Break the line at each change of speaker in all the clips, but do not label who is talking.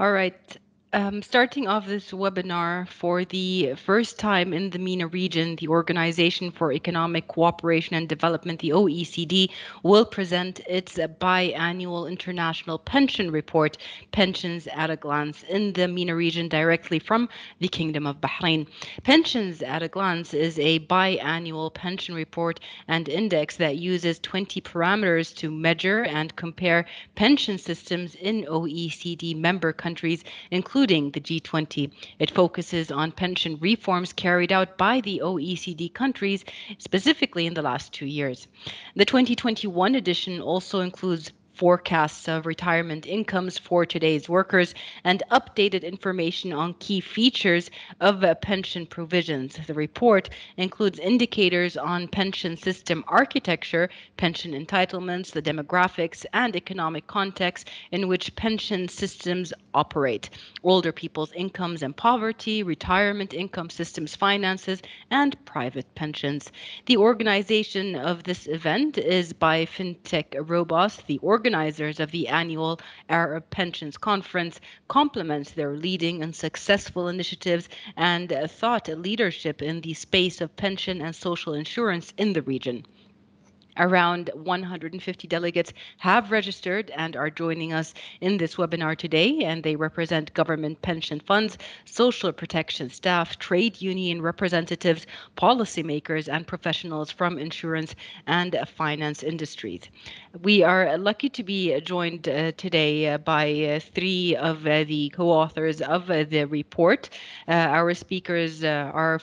All right. Starting off this webinar for the first time in the MENA region, the Organization for Economic Cooperation and Development, the OECD, will present its biannual international pension report, Pensions at a Glance, in the MENA region directly from the Kingdom of Bahrain. Pensions at a Glance is a biannual pension report and index that uses 20 parameters to measure and compare pension systems in OECD member countries, including the G20. It focuses on pension reforms carried out by the OECD countries, specifically in the last 2 years. The 2021 edition also includes forecasts of retirement incomes for today's workers and updated information on key features of pension provisions. The report includes indicators on pension system architecture, pension entitlements, the demographics, and economic context in which pension systems operate, older people's incomes and poverty, retirement income systems finances, and private pensions. The organization of this event is by FinTech Robust. The organizers of the annual Arab Pensions Conference complements their leading and successful initiatives and thought leadership in the space of pension and social insurance in the region. Around 150 delegates have registered and are joining us in this webinar today, and they represent government pension funds, social protection staff, trade union representatives, policymakers, and professionals from insurance and finance industries. We are lucky to be joined today by three of the co-authors of the report. Our speakers for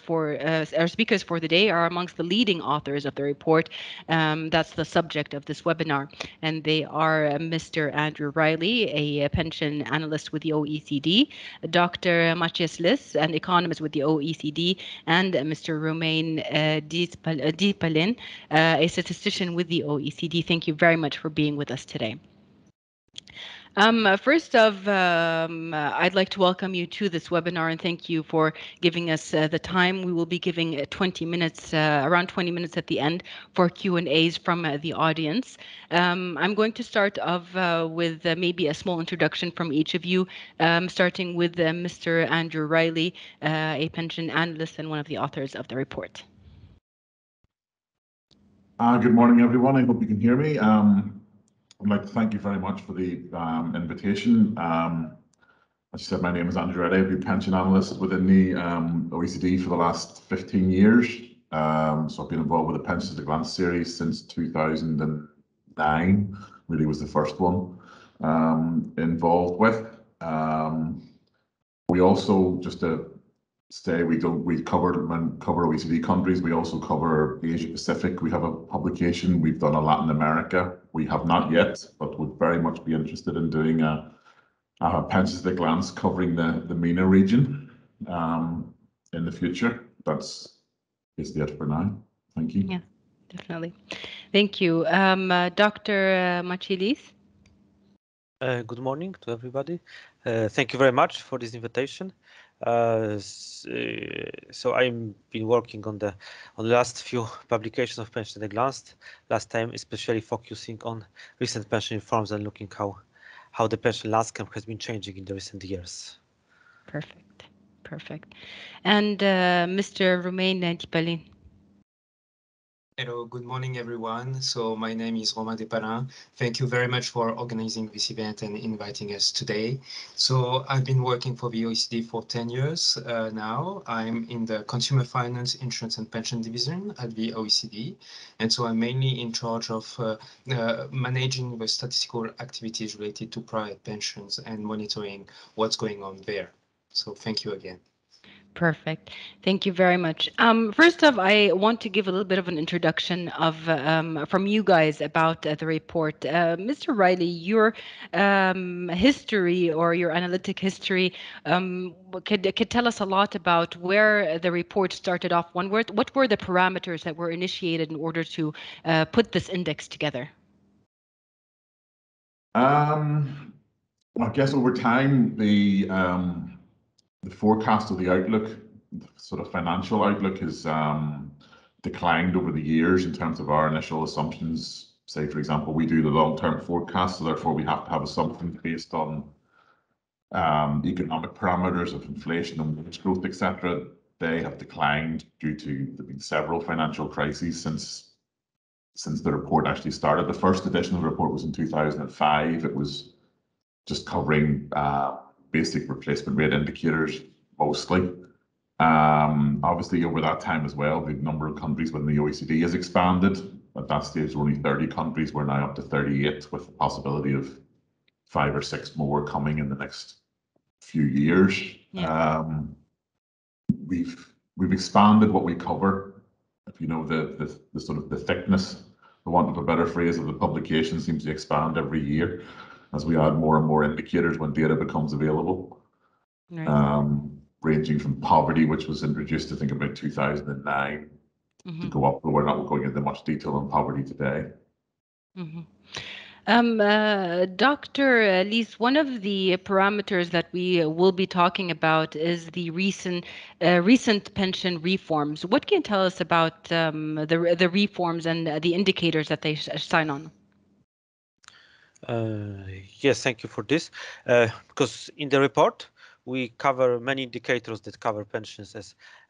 the day are amongst the leading authors of the report. That's the subject of this webinar. And they are Mr. Andrew Riley, a pension analyst with the OECD, Dr. Matthias Liss, an economist with the OECD, and Mr. Romain Dipalin, a statistician with the OECD. Thank you very much for being with us today. First of, I'd like to welcome you to this webinar and thank you for giving us the time. We will be giving 20 minutes, around 20 minutes at the end for Q&As from the audience. I'm going to start off with maybe a small introduction from each of you, starting with Mr. Andrew Riley, a pension analyst and one of the authors of the report.
Good morning, everyone. I hope you can hear me. I'd like to thank you very much for the invitation. As you said, my name is Andrew Riley. I've been pension analyst within the OECD for the last 15 years. So I've been involved with the Pensions at a Glance series since 2009, really was the first one involved with. We also, just to say, we cover OECD countries. We also cover Asia Pacific. We have a publication. We've done a Latin America. We have not yet, but would very much be interested in doing a Pensions at a Glance covering the MENA region in the future. That's basically it for now. Thank you.
Yeah, definitely. Thank you. Dr. Machilis.
Good morning to everybody. Thank you very much for this invitation. So I've been working on the last few publications of Pensions at a Glance. Last time, especially focusing on recent pension reforms and looking how the pension landscape has been changing in the recent years.
Perfect. And Mr. Romain Dipalin.
Hello, good morning, everyone. So my name is Romain Dipalin. Thank you very much for organizing this event and inviting us today. So I've been working for the OECD for 10 years now. I'm in the Consumer Finance, Insurance and Pension Division at the OECD. And so I'm mainly in charge of managing the statistical activities related to private pensions and monitoring what's going on there. So thank you again.
Perfect. Thank you very much. First off, I want to give a little bit of an introduction of from you guys about the report. Mr. Riley, your history or your analytic history could tell us a lot about where the report started off. What were the parameters that were initiated in order to put this index together?
I guess over time, the forecast of the outlook, the sort of financial outlook, has declined over the years in terms of our initial assumptions. Say, for example, we do the long-term forecast, so therefore we have to have assumptions based on economic parameters of inflation and wage growth, etc., they have declined due to there been several financial crises since the report actually started. The first edition of the report was in 2005. It was just covering basic replacement rate indicators mostly. Obviously, over that time as well, the number of countries within the OECD has expanded. At that stage, there were only 30 countries. We're now up to 38, with the possibility of 5 or 6 more coming in the next few years.
Yeah.
We've expanded what we cover. If you know the sort of the thickness, for want of a better phrase, of the publication seems to expand every year as we add more and more indicators when data becomes available.
Right.
Ranging from poverty, which was introduced, I think, about 2009, to go up, but we're not going into much detail on poverty today.
Dr. Lees, one of the parameters that we will be talking about is the recent pension reforms. What can you tell us about the reforms and the indicators that they sign on?
Yes, thank you for this. Because in the report, we cover many indicators that cover pensions,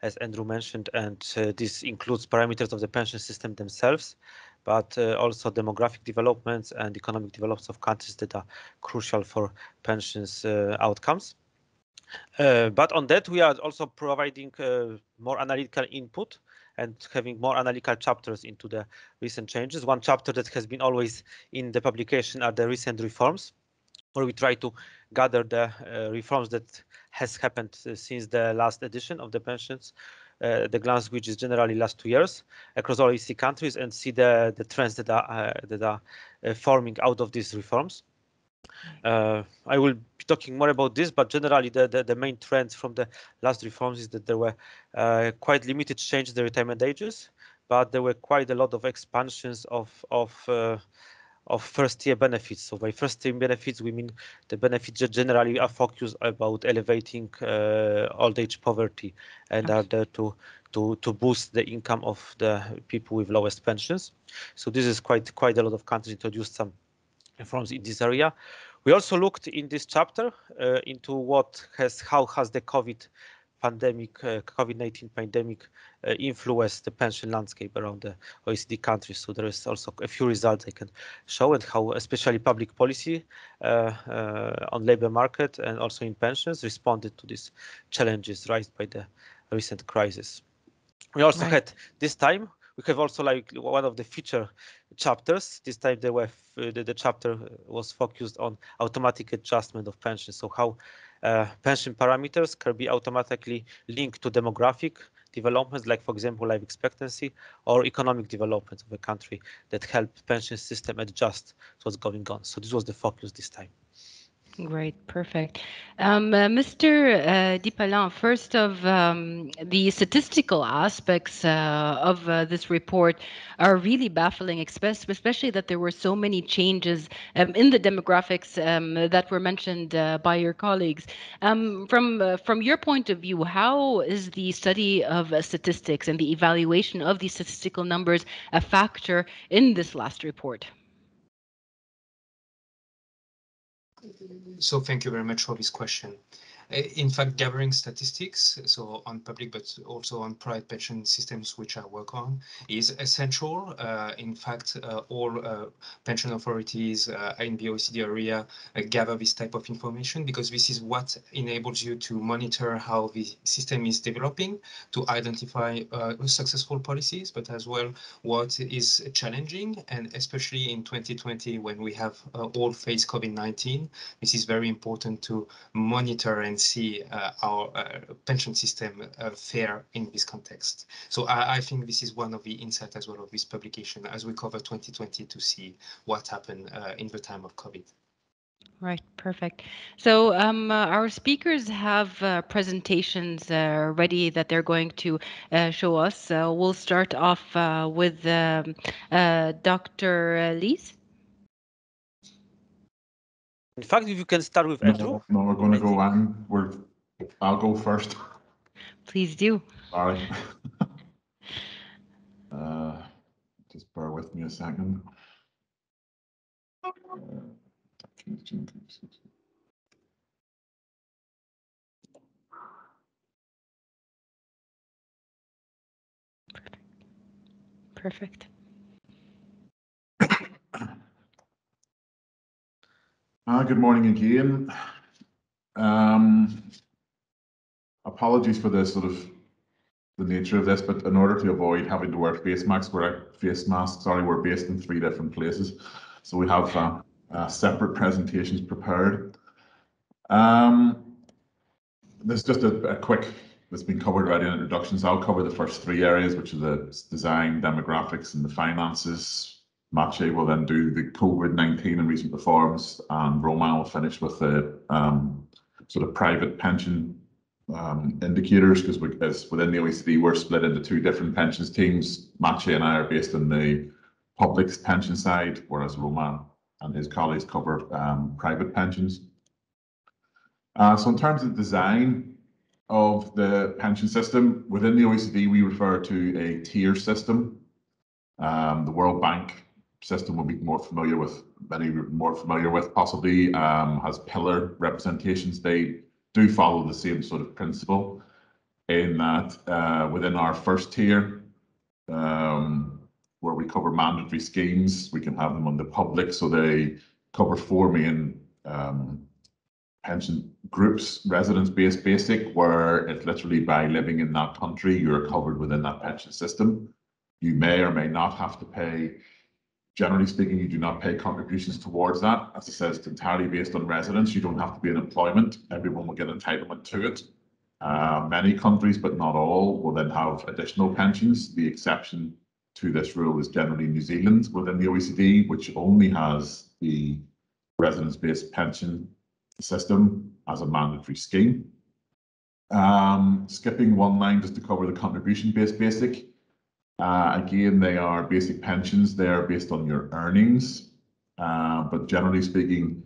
as Andrew mentioned, and this includes parameters of the pension system themselves, but also demographic developments and economic developments of countries that are crucial for pensions outcomes. But on that, we are also providing more analytical input and having more analytical chapters into the recent changes. One chapter that has been always in the publication are the recent reforms, where we try to gather the reforms that has happened since the last edition of the pensions, the glance, which is generally last 2 years across all OECD countries, and see the trends that are forming out of these reforms. I will be talking more about this, but generally the main trends from the last reforms is that there were quite limited changes in the retirement ages, but there were quite a lot of expansions of first-year benefits. So by first-year benefits, we mean the benefits that generally are focused about elevating old age poverty and are there to boost the income of the people with lowest pensions. So this is quite a lot of countries introduced some reforms in this area. We also looked in this chapter into how has the COVID-19 pandemic influenced the pension landscape around the OECD countries. So there is also a few results I can show, and how especially public policy on labor market and also in pensions responded to these challenges raised by the recent crisis. We also had this time, we have also like one of the feature chapters. This time the chapter was focused on automatic adjustment of pensions. So how pension parameters can be automatically linked to demographic developments, like for example life expectancy, or economic development of a country that help pension system adjust to what's going on. So this was the focus this time.
Great, perfect. Mr. Dipalin, first of the statistical aspects of this report are really baffling, especially that there were so many changes in the demographics that were mentioned by your colleagues. From your point of view, how is the study of statistics and the evaluation of these statistical numbers a factor in this last report?
So thank you very much for this question. In fact, gathering statistics, so on public but also on private pension systems, which I work on, is essential. In fact, all pension authorities in the OECD area gather this type of information, because this is what enables you to monitor how the system is developing, to identify successful policies, but as well what is challenging. And especially in 2020, when we have all faced COVID-19, this is very important to monitor and see our pension system fare in this context. So I think this is one of the insights as well of this publication, as we cover 2020 to see what happened in the time of COVID.
Right, perfect. So our speakers have presentations ready that they're going to show us. We'll start off with Dr. Lees.
In fact, if you can start with Andrew.
No, we're going to go on. I'll go first.
Please do.
Sorry. Just bear with me a second.
Perfect.
Good morning again. Apologies for this sort of the nature of this, but in order to avoid having to wear face masks, we're based in 3 different places. So we have separate presentations prepared. This is just a quick, that's been covered already in introductions. I'll cover the first 3 areas, which are the design, demographics, and the finances. Maciej will then do the COVID-19 and recent reforms, and Roman will finish with the sort of private pension indicators, because within the OECD we're split into 2 different pensions teams. Maciej and I are based in the public pension side, whereas Roman and his colleagues cover private pensions. So in terms of design of the pension system, within the OECD we refer to a tier system. The World Bank system will be more familiar with, possibly, has pillar representations. They do follow the same sort of principle in that within our first tier, where we cover mandatory schemes, we can have them on the public. So they cover 4 main pension groups: residence-based basic, where it's literally by living in that country, you're covered within that pension system. You may or may not have to pay. Generally speaking, you do not pay contributions towards that. As it says, it's entirely based on residence. You don't have to be in employment. Everyone will get entitlement to it. Many countries, but not all, will then have additional pensions. The exception to this rule is generally New Zealand within the OECD, which only has the residence-based pension system as a mandatory scheme. Skipping 1 line just to cover the contribution-based basic. Again, they are basic pensions. They are based on your earnings, but generally speaking,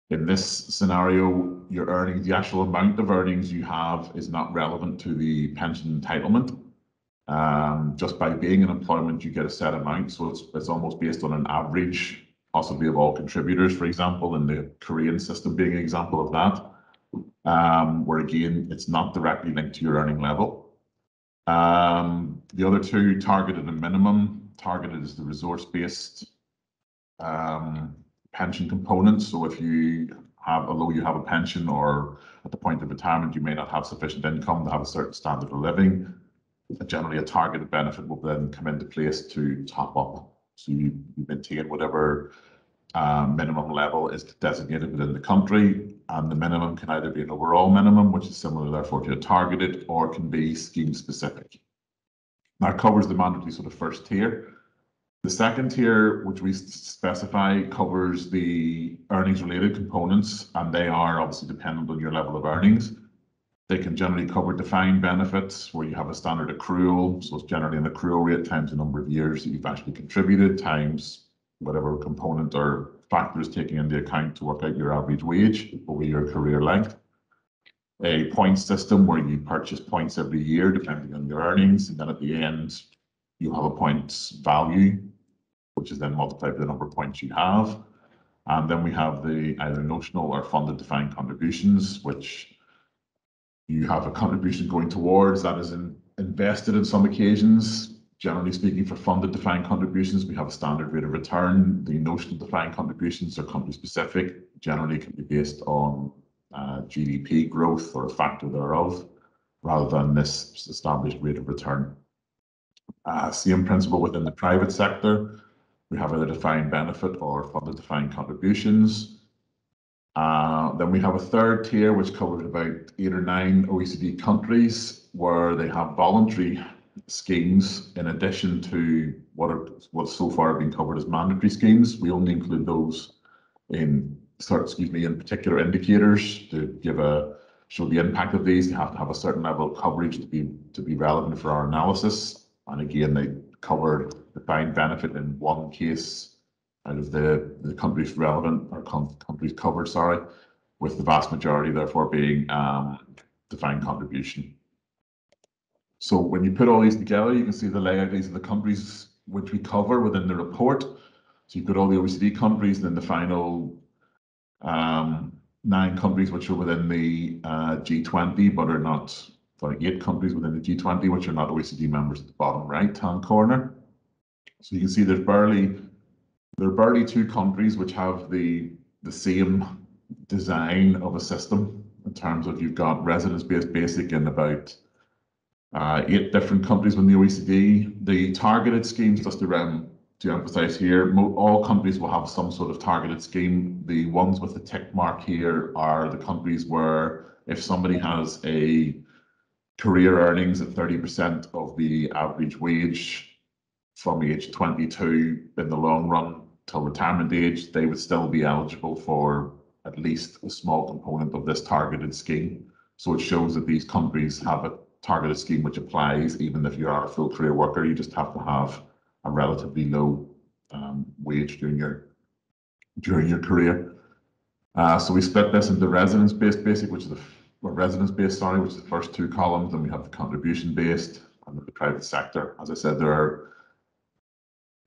in this scenario, your earnings, the actual amount of earnings you have is not relevant to the pension entitlement. Just by being in employment, you get a set amount, so it's almost based on an average, possibly of all contributors, for example, in the Korean system being an example of that, where again, it's not directly linked to your earning level. The other 2, targeted and minimum. Targeted is the resource-based pension component. So if although you have a pension, or at the point of retirement, you may not have sufficient income to have a certain standard of living, generally a targeted benefit will then come into place to top up. So you maintain whatever minimum level is designated within the country, and the minimum can either be an overall minimum, which is similar therefore to a targeted, or can be scheme specific. That covers the mandatory sort of first tier. The second tier, which we specify, covers the earnings related components, and they are obviously dependent on your level of earnings. They can generally cover defined benefits, where you have a standard accrual, so it's generally an accrual rate times the number of years that you've actually contributed times whatever component or factors taking into account to work out your average wage over your career length. A point system where you purchase points every year depending on your earnings, and then at the end you have a points value, which is then multiplied by the number of points you have. And then we have the either notional or funded defined contributions, which you have a contribution going towards that is invested in some occasions. Generally speaking, for funded defined contributions, we have a standard rate of return. The notional defined contributions are country specific, generally can be based on GDP growth or a factor thereof, rather than this established rate of return. Same principle within the private sector. We have either defined benefit or funded defined contributions. Then we have a third tier, which covers about 8 or 9 OECD countries, where they have voluntary schemes in addition to what's so far been covered as mandatory schemes. We only include those in particular indicators to show the impact of these. They have to have a certain level of coverage to be relevant for our analysis. And again, they cover defined benefit in 1 case out of the countries relevant, or countries covered, sorry, with the vast majority therefore being defined contribution. So when you put all these together, you can see the layout. These are the countries which we cover within the report. So you've got all the OECD countries, and then the final 9 countries which are within the G20, but are not, 8 countries within the G20 which are not OECD members at the bottom right-hand corner. So you can see there are barely two countries which have the same design of a system in terms of you've got residence-based basic in about 8 different countries within the OECD. The targeted schemes, just to emphasize here, all countries will have some sort of targeted scheme. The ones with the tick mark here are the countries where if somebody has a career earnings at 30% of the average wage from age 22 in the long run till retirement age, they would still be eligible for at least a small component of this targeted scheme. So it shows that these countries have a targeted scheme which applies even if you are a full career worker. You just have to have a relatively low wage during your career. So we split this into residence-based basic, which is residence-based, sorry, which is the first two columns, and we have the contribution-based and the private sector. As I said, there are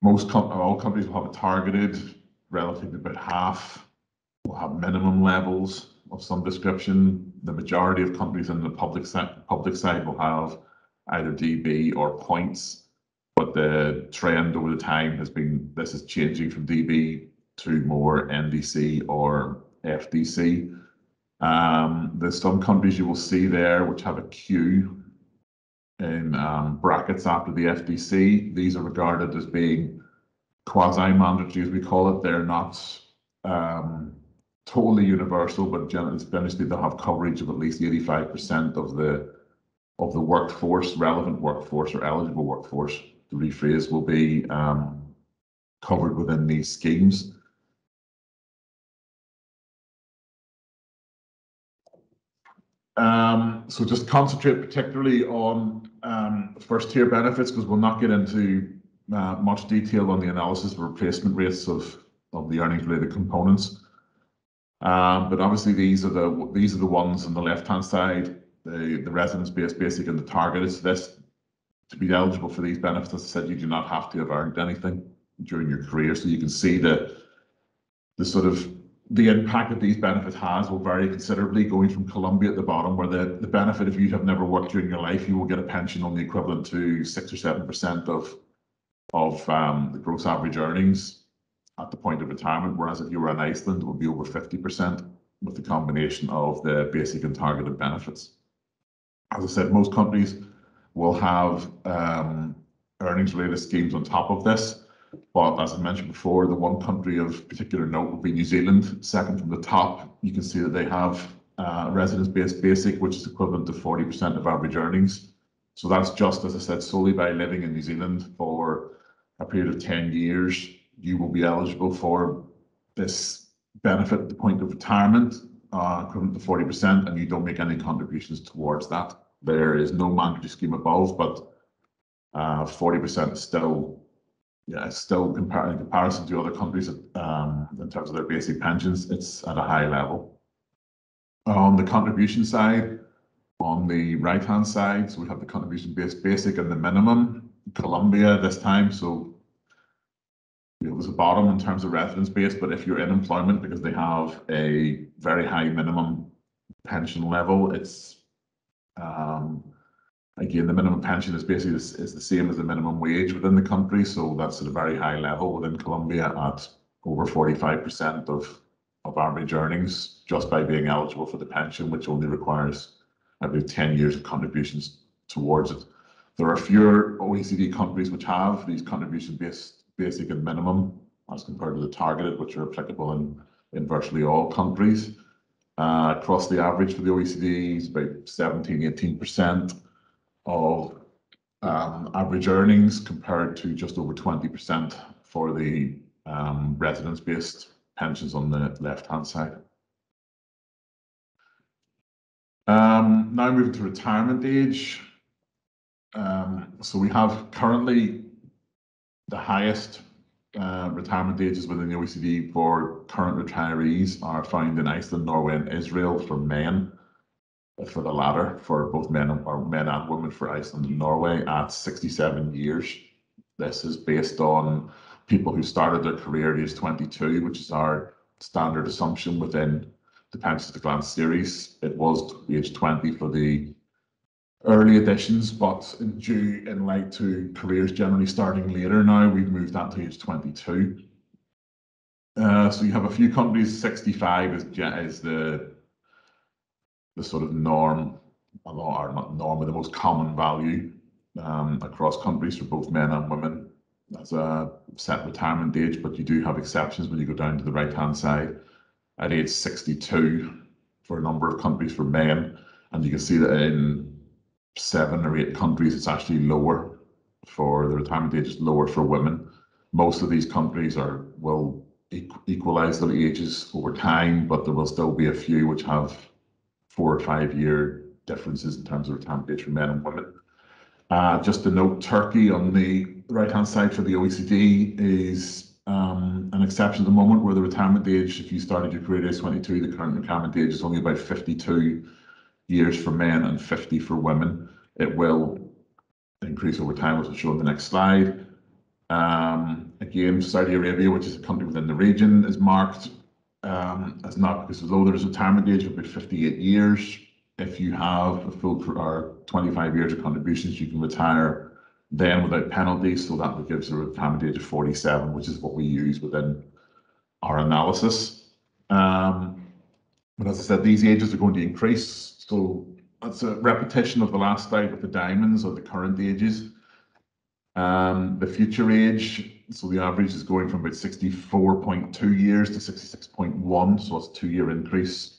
all countries will have a targeted, relatively about half will have minimum levels of some description. The majority of countries in the public side will have either DB or points, but the trend over the time has been this is changing from DB to more NDC or FDC. There's some countries you will see there which have a Q in brackets after the FDC. These are regarded as being quasi-mandatory, as we call it. They're not totally universal, but generally they'll have coverage of at least 85% of the workforce, relevant workforce or eligible workforce, to rephrase, will be covered within these schemes. So just concentrate particularly on first tier benefits, because we'll not get into much detail on the analysis of replacement rates of the earnings related components. But obviously these are the ones on the left hand side, the residence based basic and the targeted. So this, to be eligible for these benefits, as I said, you do not have to have earned anything during your career. So you can see the sort of the impact that these benefits has will vary considerably, going from Colombia at the bottom, where the benefit, if you have never worked during your life, you will get a pension on the equivalent to 6 or 7% of the gross average earnings at the point of retirement, whereas if you were in Iceland, it would be over 50% with the combination of the basic and targeted benefits. As I said, most countries will have earnings related schemes on top of this. But as I mentioned before, the one country of particular note would be New Zealand. Second from the top, you can see that they have residence-based basic, which is equivalent to 40% of average earnings. So that's just, as I said, solely by living in New Zealand for a period of 10 years, you will be eligible for this benefit at the point of retirement, equivalent to 40%, and you don't make any contributions towards that. There is no mandatory scheme above, but 40% is still, in comparison to other countries in terms of their basic pensions, it's at a high level. On the contribution side, on the right-hand side, so we have the contribution-based basic and the minimum. Colombia this time, so it was a bottom in terms of residence-based, but if you're in employment, because they have a very high minimum pension level, it's again, the minimum pension is basically is the same as the minimum wage within the country, so that's at a very high level within Colombia at over 45% of average earnings just by being eligible for the pension, which only requires about 10 years of contributions towards it. There are fewer OECD countries which have these contribution-based basic and minimum as compared to the targeted, which are applicable in virtually all countries. Across the average for the OECD is about 17–18% of average earnings, compared to just over 20% for the residence-based pensions on the left-hand side. Now moving to retirement age. So we have currently the highest retirement ages within the OECD for current retirees are found in Iceland, Norway, and Israel for men. For the latter, for both men and women for Iceland and Norway at 67 years. This is based on people who started their career at age 22, which is our standard assumption within the Pensions at a Glance series. It was age 20 for the early additions, but due in light to careers generally starting later now, we've moved that to age 22. So you have a few countries, 65 is the sort of norm, or not norm, but the most common value across countries for both men and women as a set retirement age, but you do have exceptions when you go down to the right-hand side at age 62 for a number of countries for men, and you can see that in 7 or 8 countries it's actually lower for the retirement age is lower for women. Most of these countries will equalize the ages over time, but there will still be a few which have 4 or 5 year differences in terms of retirement age for men and women. Just to note, Turkey on the right-hand side for the OECD is an exception at the moment, where the retirement age, if you started your career at age 22, the current retirement age is only about 52 years for men and 50 for women. It will increase over time, as I'll show in the next slide. Again, Saudi Arabia, which is a country within the region, is marked as not, because although there's a retirement age of about 58 years, if you have a full or 25 years of contributions, you can retire then without penalty. So that gives a retirement age of 47, which is what we use within our analysis. But as I said, these ages are going to increase. So that's a repetition of the last slide with the diamonds, or the current ages. The future age, so the average is going from about 64.2 years to 66.1, so it's a 2-year increase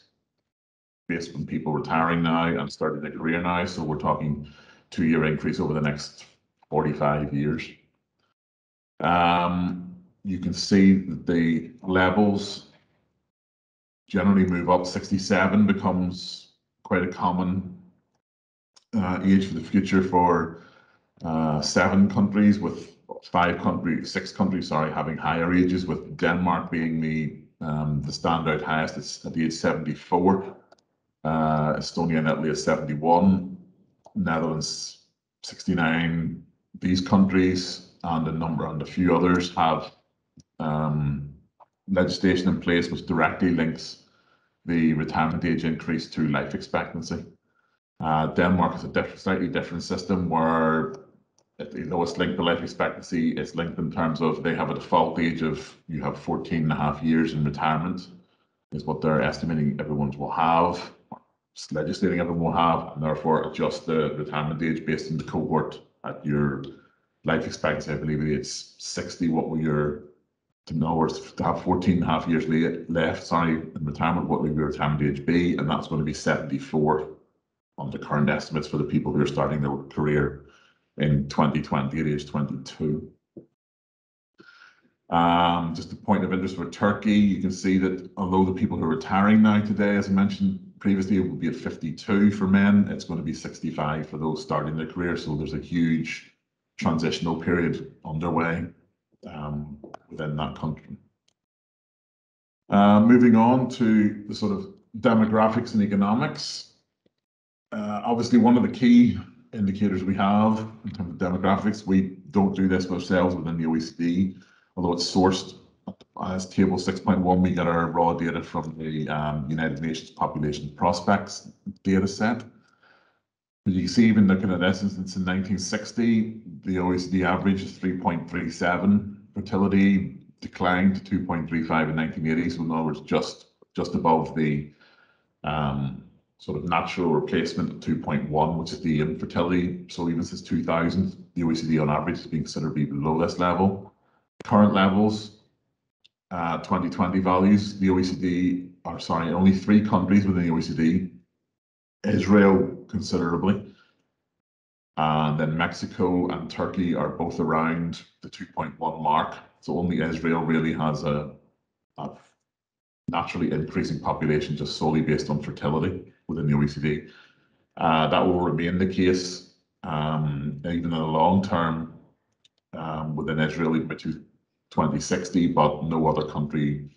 based on people retiring now and starting their career now. So we're talking 2-year increase over the next 45 years. You can see that the levels generally move up. 67 becomes quite a common age for the future for 7 countries, with 6 countries, sorry, having higher ages, with Denmark being the standout highest. It's at the age 74. Estonia and Italy is 71. Netherlands 69. These countries and a few others have legislation in place which directly links the retirement age increase to life expectancy. Denmark has a slightly different system, where though it's linked to life expectancy, it's linked in terms of they have a default age of, you have 14 and a half years in retirement, is what they're estimating everyone will have, legislating everyone will have, and therefore adjust the retirement age based on the cohort at your life expectancy. I believe it's 60, what will your, in other words, to have 14 and a half years left, in retirement, what will your retirement age be? And that's going to be 74 on the current estimates for the people who are starting their career in 2020 at age 22. Just a point of interest for Turkey, you can see that although the people who are retiring now today, as I mentioned previously, it will be at 52 for men, it's going to be 65 for those starting their career. So there's a huge transitional period underway within that country. Moving on to the sort of demographics and economics. Obviously, one of the key indicators we have in terms of demographics, we don't do this ourselves within the OECD, although it's sourced as table 6.1. We get our raw data from the United Nations Population Prospects data set. But you can see, even looking at this, since in 1960, the OECD average is 3.37. Fertility declined to 2.35 in 1980. So in other words, just above the sort of natural replacement of 2.1, which is the infertility. So even since 2000, the OECD on average has been considerably below this level. Current levels, 2020 values, the OECD, only 3 countries within the OECD, Israel considerably, and then Mexico and Turkey are both around the 2.1 mark. So only Israel really has a naturally increasing population just solely based on fertility within the OECD. That will remain the case even in the long term within Israel, even by 2060, but no other country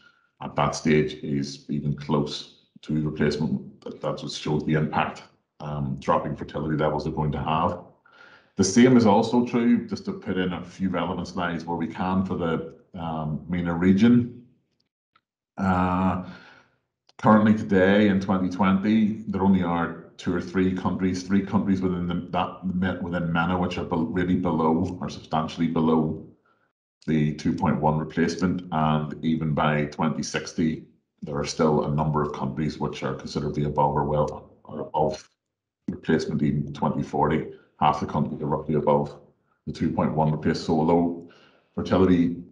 at that stage is even close to replacement. That's what shows the impact dropping fertility levels are going to have. The same is also true, just to put in a few relevant slides where we can, for the MENA region. Currently today in 2020, there only are two or three countries within within MENA, which are really below or substantially below the 2.1 replacement, and even by 2060, there are still a number of countries which are considerably above or above replacement. Even 2040, half the countries are roughly above the 2.1 replacement. So although fertility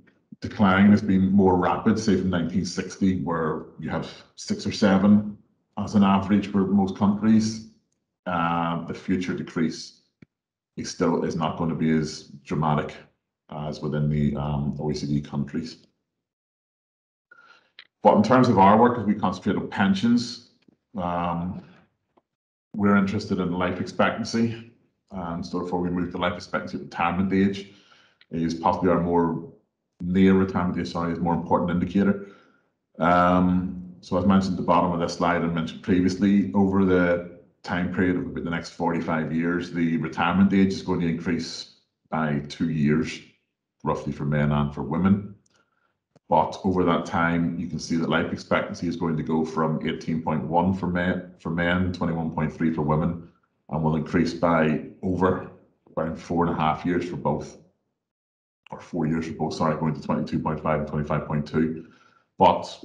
decline has been more rapid, say from 1960, where you have 6 or 7 as an average for most countries, the future decrease is not going to be as dramatic as within the OECD countries. But in terms of our work, as we concentrate on pensions, we're interested in life expectancy. And so before we move to life expectancy, retirement age is possibly our more near retirement age, is more important indicator. So as mentioned at the bottom of this slide, I mentioned previously, over the time period of about the next 45 years, the retirement age is going to increase by 2 years, roughly for men and for women. But over that time, you can see that life expectancy is going to go from 18.1 for men, 21.3 for women, and will increase by over around 4.5 years for both, or 4 years for both, sorry, going to 22.5 and 25.2. But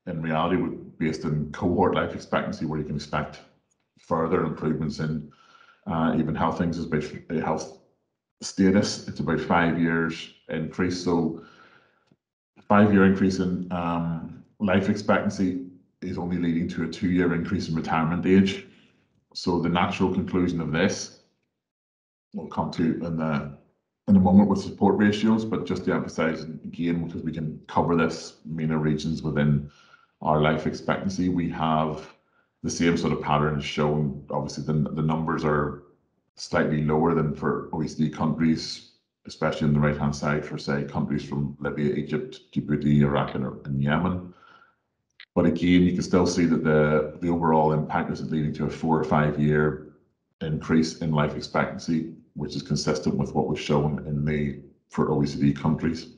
in reality, based on cohort life expectancy, where you can expect further improvements in even how things is about health status, it's about 5 years increase. So 5-year increase in life expectancy is only leading to a 2-year increase in retirement age. So the natural conclusion of this we'll come to in a moment with support ratios, but just to emphasize again, because we can cover this MENA regions within our life expectancy, we have the same sort of pattern shown. Obviously, the numbers are slightly lower than for OECD countries, especially on the right-hand side for, say, countries from Libya, Egypt, Djibouti, Iraq, and Yemen. But again, you can still see that the overall impact is leading to a 4 or 5 year increase in life expectancy, which is consistent with what was shown for OECD countries.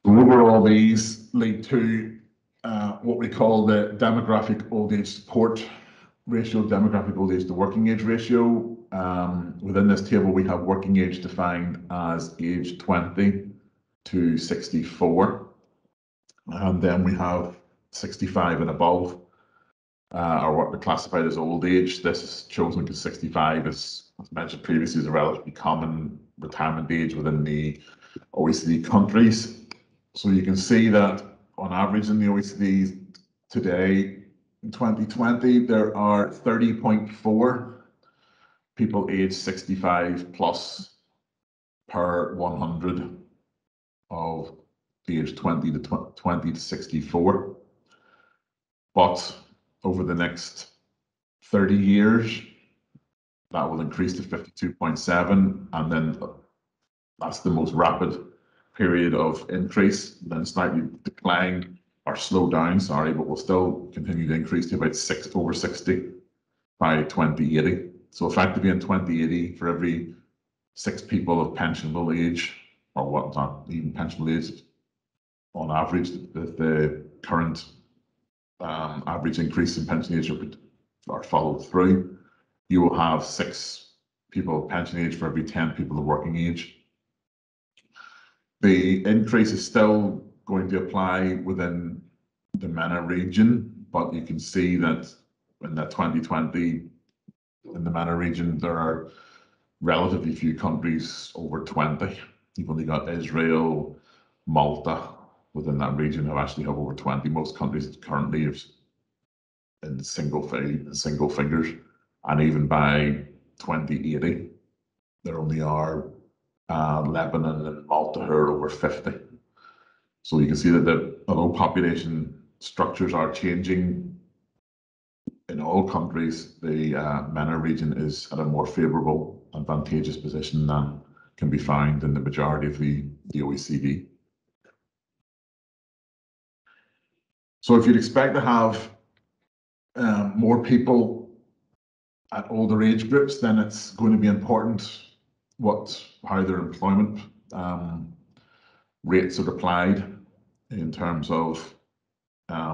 Overall, these lead to what we call the demographic old age support ratio, demographic old age to working age ratio. Within this table, we have working age defined as age 20 to 64. And then we have 65 and above, or what we classified as old age. This is chosen because 65 is, as mentioned previously, is a relatively common retirement age within the OECD countries. So you can see that on average in the OECD today, in 2020, there are 30.4 people aged 65 plus per 100 of age 20 to 64. But over the next 30 years, that will increase to 52.7, and then that's the most rapid period of increase, then slightly decline or slow down, sorry, but will still continue to increase to about over 60 by 2080. So effectively in 2080, for every 6 people of pensionable age, or what, not even pensionable age, on average, the current average increase in pension age are followed through, you will have 6 people of pension age for every 10 people of working age. The increase is still going to apply within the MENA region, but you can see that in the 2020, in the MENA region, there are relatively few countries over 20. You've only got Israel, Malta within that region who actually have over 20. Most countries currently have in single figures, and even by 2080, there only are Lebanon and Malta who are over 50. So you can see that although population structures are changing in all countries, the MENA region is at a more favourable, advantageous position than can be found in the majority of the OECD. So if you'd expect to have more people at older age groups, then it's going to be important how their employment rates are applied in terms of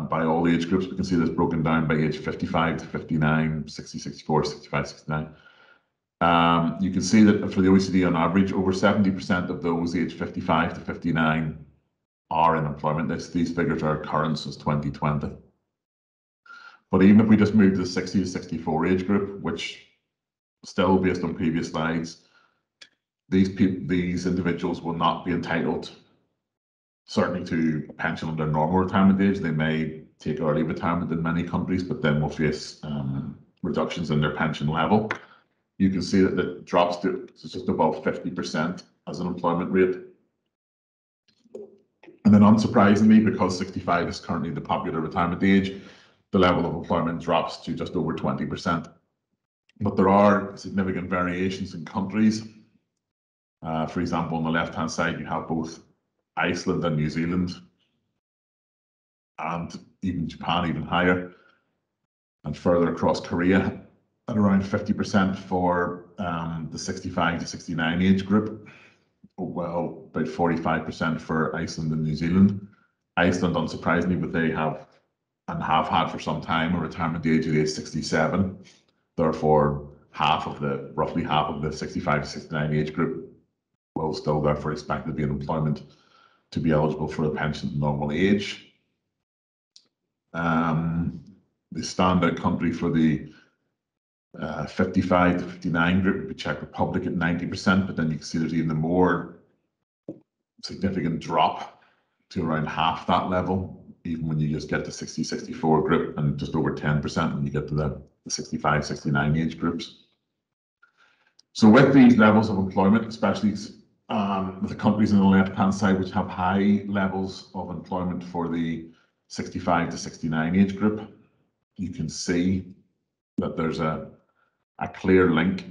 by all age groups. We can see this broken down by age 55 to 59, 60, 64, 65, 69. You can see that for the OECD on average, over 70% of those aged 55 to 59 are in employment. These figures are current since 2020. But even if we just move to the 60 to 64 age group, which still based on previous slides, these individuals will not be entitled certainly to a pension under normal retirement age. They may take early retirement in many countries, but then will face reductions in their pension level. You can see that it drops to just above 50% as an employment rate. And then unsurprisingly, because 65 is currently the popular retirement age, the level of employment drops to just over 20%. But there are significant variations in countries. For example, on the left-hand side, you have both Iceland and New Zealand, and even Japan, even higher, and further across Korea at around 50% for the 65 to 69 age group. Well, about 45% for Iceland and New Zealand. Iceland, unsurprisingly, but they have and have had for some time a retirement age at age 67. Therefore, roughly half of the 65 to 69 age group will still therefore expect to be in employment to be eligible for a pension at normal age. The standout country for the 55 to 59 group would be Czech Republic at 90%, but then you can see there's even a more significant drop to around half that level, even when you just get to 60-64 group, and just over 10% when you get to the 65-69 age groups. So with these levels of employment, especially with the countries on the left-hand side which have high levels of employment for the 65 to 69 age group, you can see that there's a clear link,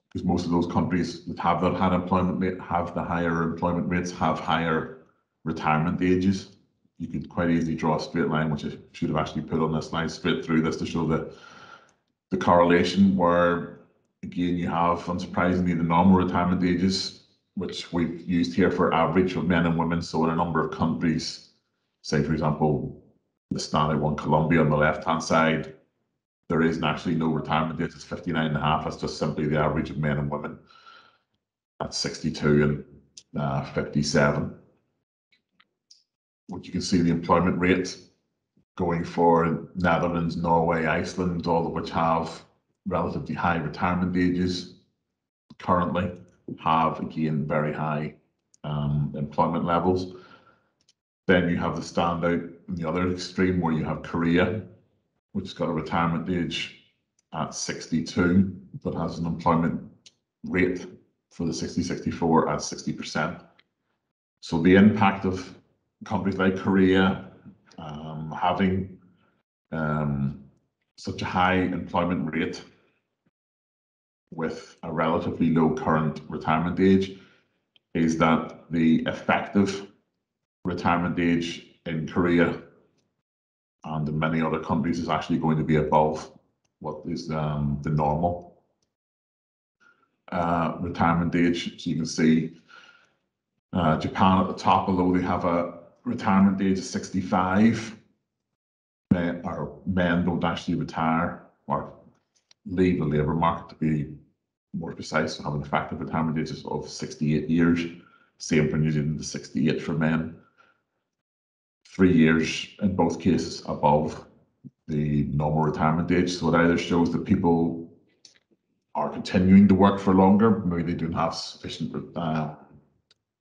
because most of those countries that have that high employment rate have the higher employment rates, have higher retirement ages. You could quite easily draw a straight line, which I should have actually put on this slide, straight through this to show the correlation, where again you have, unsurprisingly, the normal retirement ages, which we've used here for average of men and women. So in a number of countries, say for example, the standard one, Colombia, on the left-hand side, there is actually no retirement age. It's 59.5. That's just simply the average of men and women at 62 and 57. What you can see, the employment rate going for Netherlands, Norway, Iceland, all of which have relatively high retirement ages, currently have again very high employment levels. Then you have the standout in the other extreme, where you have Korea, which has got a retirement age at 62, but has an employment rate for the 60-64 at 60%. So the impact of countries like Korea having such a high employment rate with a relatively low current retirement age is that the effective retirement age in Korea and in many other countries is actually going to be above what is the normal retirement age. So you can see Japan at the top, although they have a retirement age of 65, men don't actually retire or leave the labour market, to be more precise, so have an effective retirement age of 68 years. Same for New Zealand, 68 for men. 3 years in both cases above the normal retirement age. So it either shows that people are continuing to work for longer, maybe they don't have sufficient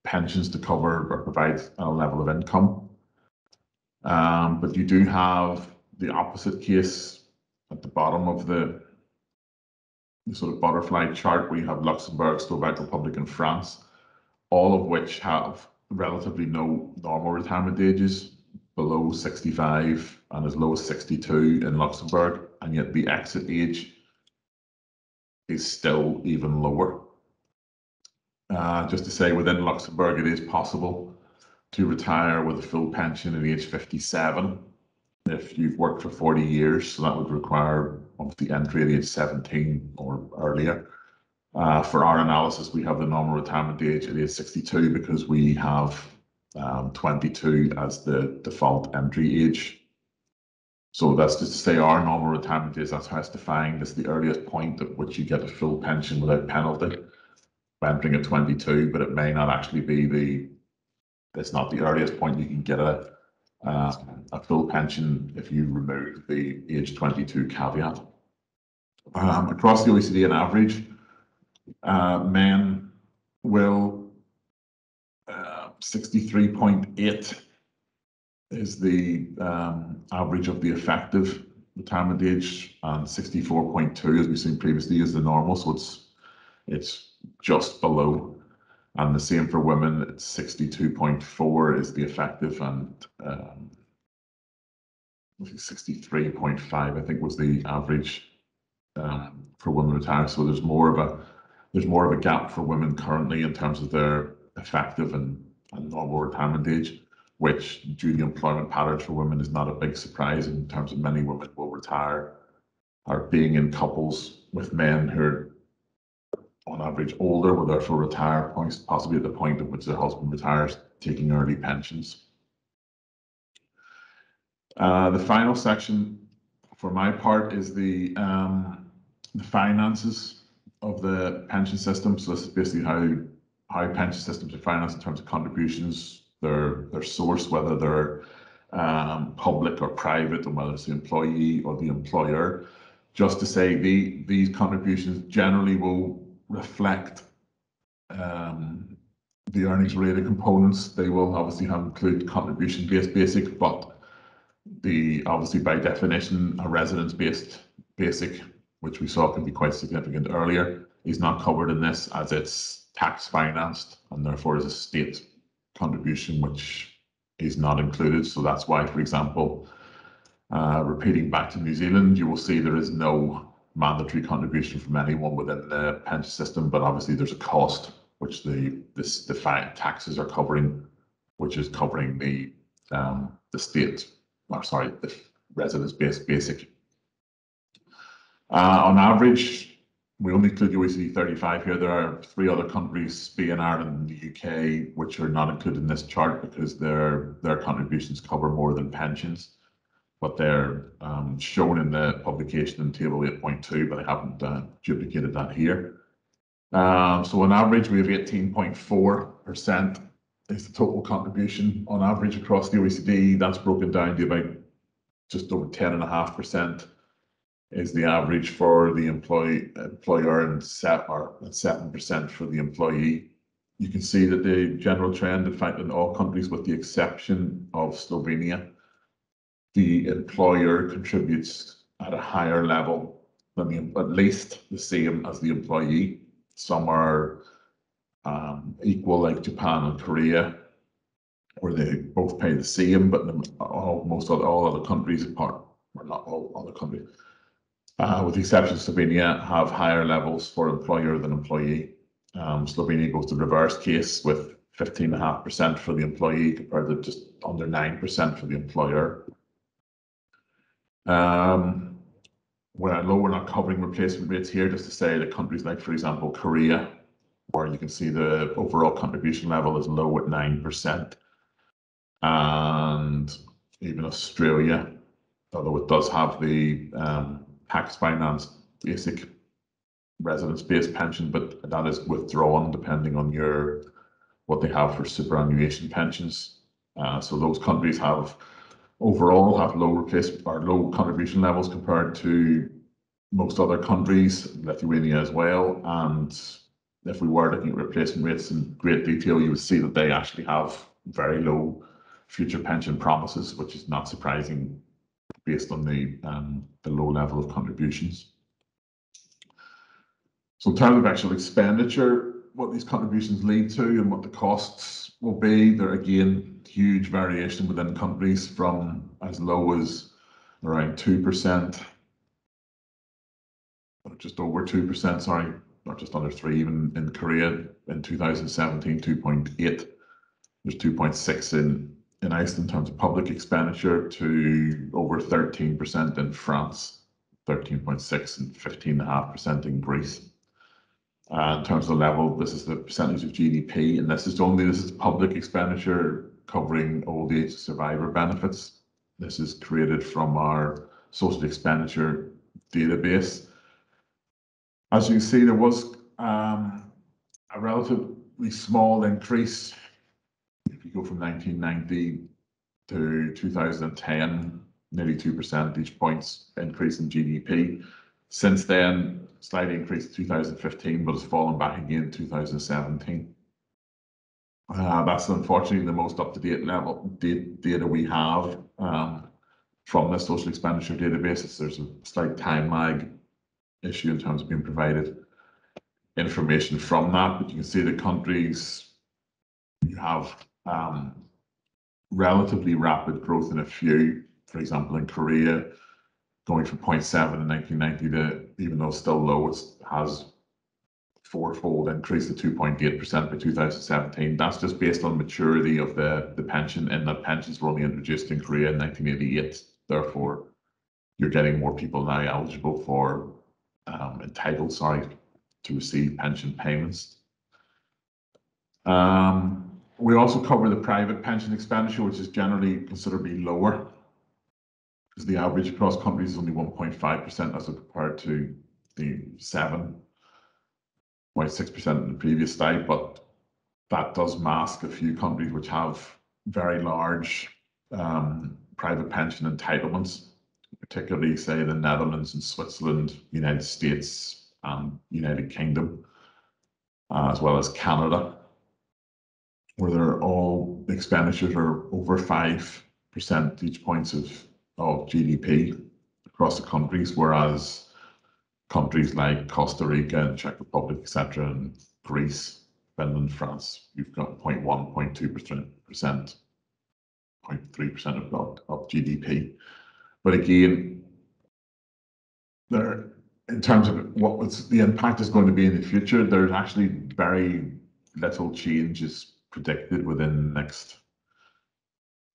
pensions to cover or provide a level of income. But you do have the opposite case at the bottom of the sort of butterfly chart, where you have Luxembourg, Slovak Republic, and France, all of which have relatively no normal retirement ages, below 65 and as low as 62 in Luxembourg, and yet the exit age is still even lower. Just to say, within Luxembourg, it is possible to retire with a full pension at age 57 if you've worked for 40 years. So that would require obviously entry at age 17 or earlier. For our analysis, we have the normal retirement age at age 62 because we have 22 as the default entry age. So that's just to say our normal retirement age, that's how it's defined, as the earliest point at which you get a full pension without penalty, entering at 22, but it may not actually be it's not the earliest point you can get a full pension if you remove the age 22 caveat. Across the OECD on average, men will 63.8 is the average of the effective retirement age, and 64.2, as we've seen previously, is the normal. So it's just below. And the same for women, it's 62.4 is the effective, and 63.5, I think, was the average for women retired. So there's more of a gap for women currently in terms of their effective and normal retirement age, which, due to the employment patterns for women, is not a big surprise in terms of many women will retire or being in couples with men who are on average older, will therefore retire possibly at the point at which their husband retires, taking early pensions. The final section for my part is the finances of the pension system. So this is basically how pension systems are financed in terms of contributions, their source, whether they're public or private, and whether it's the employee or the employer. Just to say, these contributions generally will reflect the earnings related components. They will obviously include contribution based basic, but obviously by definition a residence based basic, which we saw can be quite significant earlier, is not covered in this, as it's tax financed and therefore is a state contribution which is not included. So that's why, for example, repeating back to New Zealand, you will see there is no mandatory contribution from anyone within the pension system, but obviously there's a cost which the taxes are covering, which is covering the state, or sorry, the residence-based basic. On average, we only include the OECD 35 here. There are 3 other countries, Spain, Ireland, and the UK, which are not included in this chart because their contributions cover more than pensions, but they're shown in the publication in table 8.2, but I haven't duplicated that here. So on average, we have 18.4% is the total contribution on average across the OECD. That's broken down to about just over 10.5% is the average for the employer, and 7% for the employee. You can see that the general trend, in fact, in all countries with the exception of Slovenia, the employer contributes at a higher level than at least the same as the employee. Some are equal, like Japan and Korea, where they both pay the same, but all other countries, apart, or not all other countries, with the exception of Slovenia, have higher levels for employer than employee. Slovenia goes the reverse case with 15.5% for the employee compared to just under 9% for the employer. Where I know we're not covering replacement rates here, just to say that countries like, for example, Korea, where you can see the overall contribution level is low at 9%. And even Australia, although it does have the tax financed basic residence-based pension, but that is withdrawn depending on what they have for superannuation pensions. So those countries overall have low contribution levels compared to most other countries, Lithuania as well. And if we were looking at replacement rates in great detail, you would see that they actually have very low future pension promises, which is not surprising based on the low level of contributions. So in terms of actual expenditure, what these contributions lead to and what the costs will be, there again, huge variation within countries, from as low as around 2%, or just over 2%, sorry, or just under 3%, even in Korea in 2017, 2.8. There's 2.6 in Iceland in terms of public expenditure, to over 13% in France, 13.6, and 15.5% in Greece. In terms of the level, this is the percentage of GDP, and this is public expenditure covering old age survivor benefits. This is created from our social expenditure database. As you can see, there was a relatively small increase. If you go from 1990 to 2010, nearly 2 percentage points increase in GDP. Since then, slight increase in 2015, but it's fallen back again in 2017. That's unfortunately the most up-to-date level data we have from the social expenditure database. There's a slight time lag issue in terms of being provided information from that, but you can see the countries you have relatively rapid growth in a few. For example, in Korea, going from 0.7 in 1990 to, even though it's still low, it has fourfold increase to 2.8% by 2017. That's just based on maturity of the pension, and that pensions were only introduced in Korea in 1988. Therefore, you're getting more people now eligible for entitled, to receive pension payments. We also cover the private pension expenditure, which is generally considerably lower, because the average across countries is only 1.5% as compared to the 7.6% in the previous slide. But that does mask a few countries which have very large private pension entitlements, particularly, say, the Netherlands and Switzerland, United States, and United Kingdom, as well as Canada, where they're all expenditures are over 5 percentage points of GDP across the countries, whereas countries like Costa Rica and Czech Republic, etc., and Greece, Finland, France, you've got 0.1, 0.2%, 0.3% of GDP. But again, in terms of what the impact is going to be in the future, there's actually very little changes predicted within the next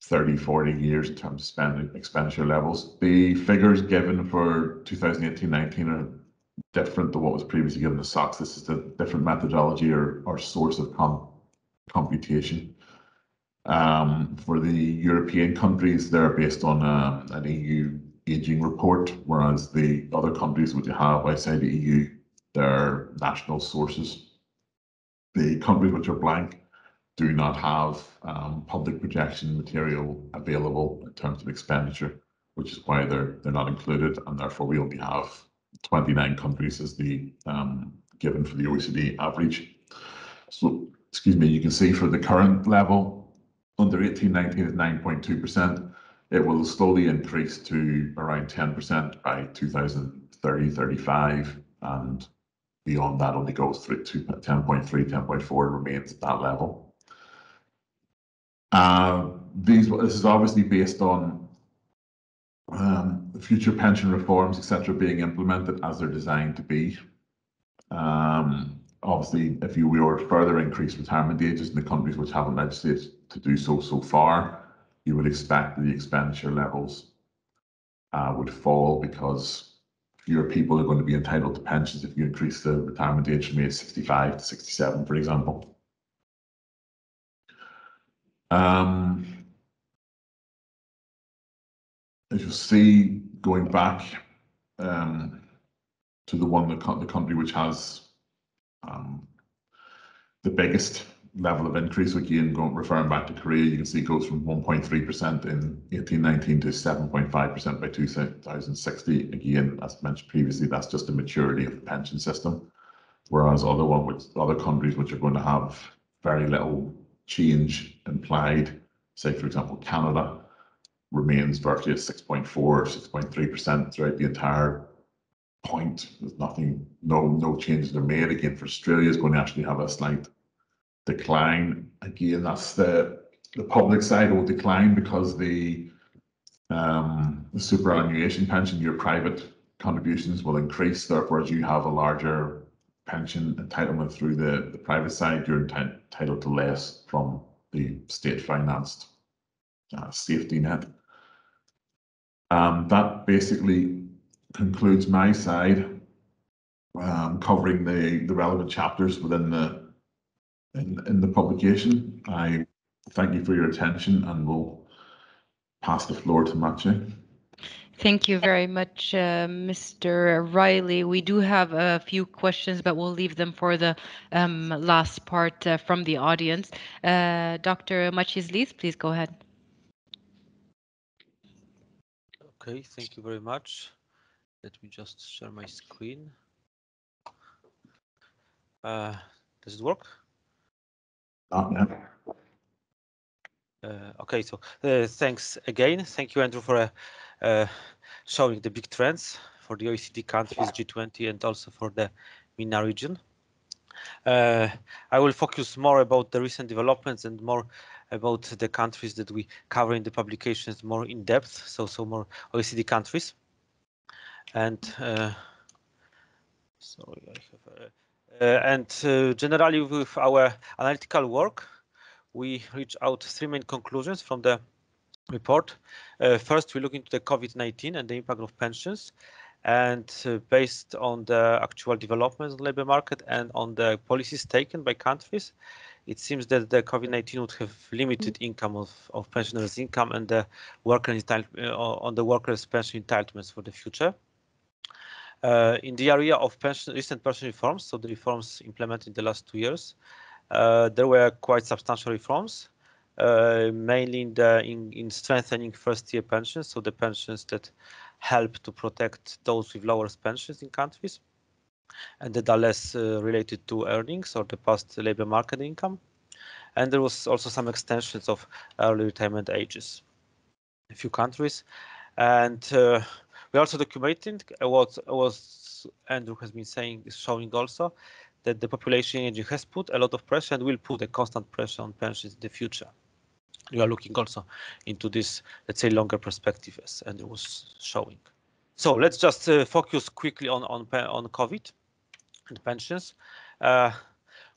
30, 40 years in terms of expenditure levels. The figures given for 2018-19 are different to what was previously given to SOX. This is a different methodology or source of computation. For the European countries, they're based on an EU aging report, whereas the other countries which you have outside the EU, they're national sources. The countries which are blank do not have public projection material available in terms of expenditure, which is why they're not included, and therefore we only have 29 countries as the given for the OECD average. So, excuse me, you can see for the current level, under 18-19 is 9.2%. It will slowly increase to around 10% by 2030-35, and beyond that only goes through to 10.3, 10.4, and remains at that level. This is obviously based on future pension reforms, etc., being implemented as they're designed to be. Obviously, if we were to further increase retirement ages in the countries which haven't legislated to do so far, you would expect that the expenditure levels would fall, because fewer people are going to be entitled to pensions if you increase the retirement age from age 65 to 67, for example. As you'll see, going back to the country which has the biggest level of increase, again, referring back to Korea, you can see it goes from 1.3% in 18-19 to 7.5% by 2060. Again, as mentioned previously, that's just the maturity of the pension system. Whereas other countries which are going to have very little change implied, say for example Canada, remains virtually at 6.4 or 6.3% throughout the entire point. There's no changes are made. Again, for Australia is going to actually have a slight decline. Again, that's the public side will decline because the superannuation pension, your private contributions will increase. Therefore, as you have a larger pension entitlement through the private side, you're entitled to less from the state-financed safety net. That basically concludes my side, covering the relevant chapters within in the publication. I Thank you for your attention, and we'll pass the floor to Maciej.
Thank you very much, Mr. Riley. We do have a few questions, but we'll leave them for the last part from the audience. Dr. Macizlis, please go ahead.
Okay, thank you very much. Let me just share my screen. Does it work? Okay, so thanks again. Thank you, Andrew, for showing the big trends for the OECD countries, G20, and also for the MENA region. I will focus more about the recent developments and more about the countries that we cover in the publications more in depth, so more OECD countries. And sorry, I have generally with our analytical work, we reach out three main conclusions from the report. First, we look into the COVID-19 and the impact of pensions, and based on the actual developments in the labor market and on the policies taken by countries, it seems that the COVID-19 would have limited income of pensioners' income and the on the workers' pension entitlements for the future. In the area of recent pension reforms, so the reforms implemented in the last 2 years, there were quite substantial reforms, mainly in strengthening first-year pensions, so the pensions that help to protect those with lower pensions in countries, and that are less related to earnings or the past labor market income. And there was also some extensions of early retirement ages in a few countries. And we also documented what Andrew has been showing also, that the population aging has put a lot of pressure and will put a constant pressure on pensions in the future. We are looking also into this, let's say, longer perspective, as Andrew was showing. So let's just focus quickly on COVID and pensions.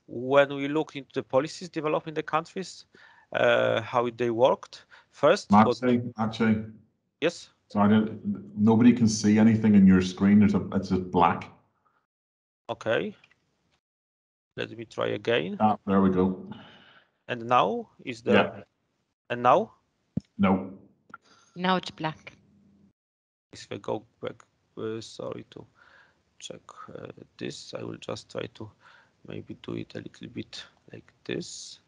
When we look into the policies developed in the countries, how they worked. First,
Maciej,
yes.
Sorry, nobody can see anything in your screen. It's just black.
Okay. Let me try again.
Ah, there we go.
And now is the.
Yeah.
And now?
No.
Now it's black.
If I go back, sorry to check this. I will just try to maybe do it a little bit like this.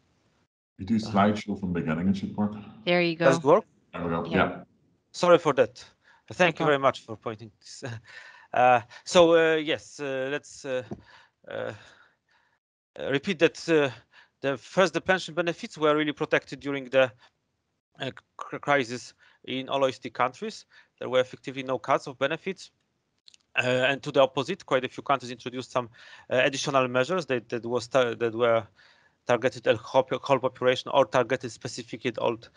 You do slideshow from beginning, it should work.
There you go.
Does it work?
There we go. Yeah.
Sorry for that. Thank you very much for pointing this. Yes, let's repeat that the pension benefits were really protected during the crisis in all OECD countries. There were effectively no cuts of benefits. And to the opposite, quite a few countries introduced some additional measures that were targeted at whole population or targeted specifically at old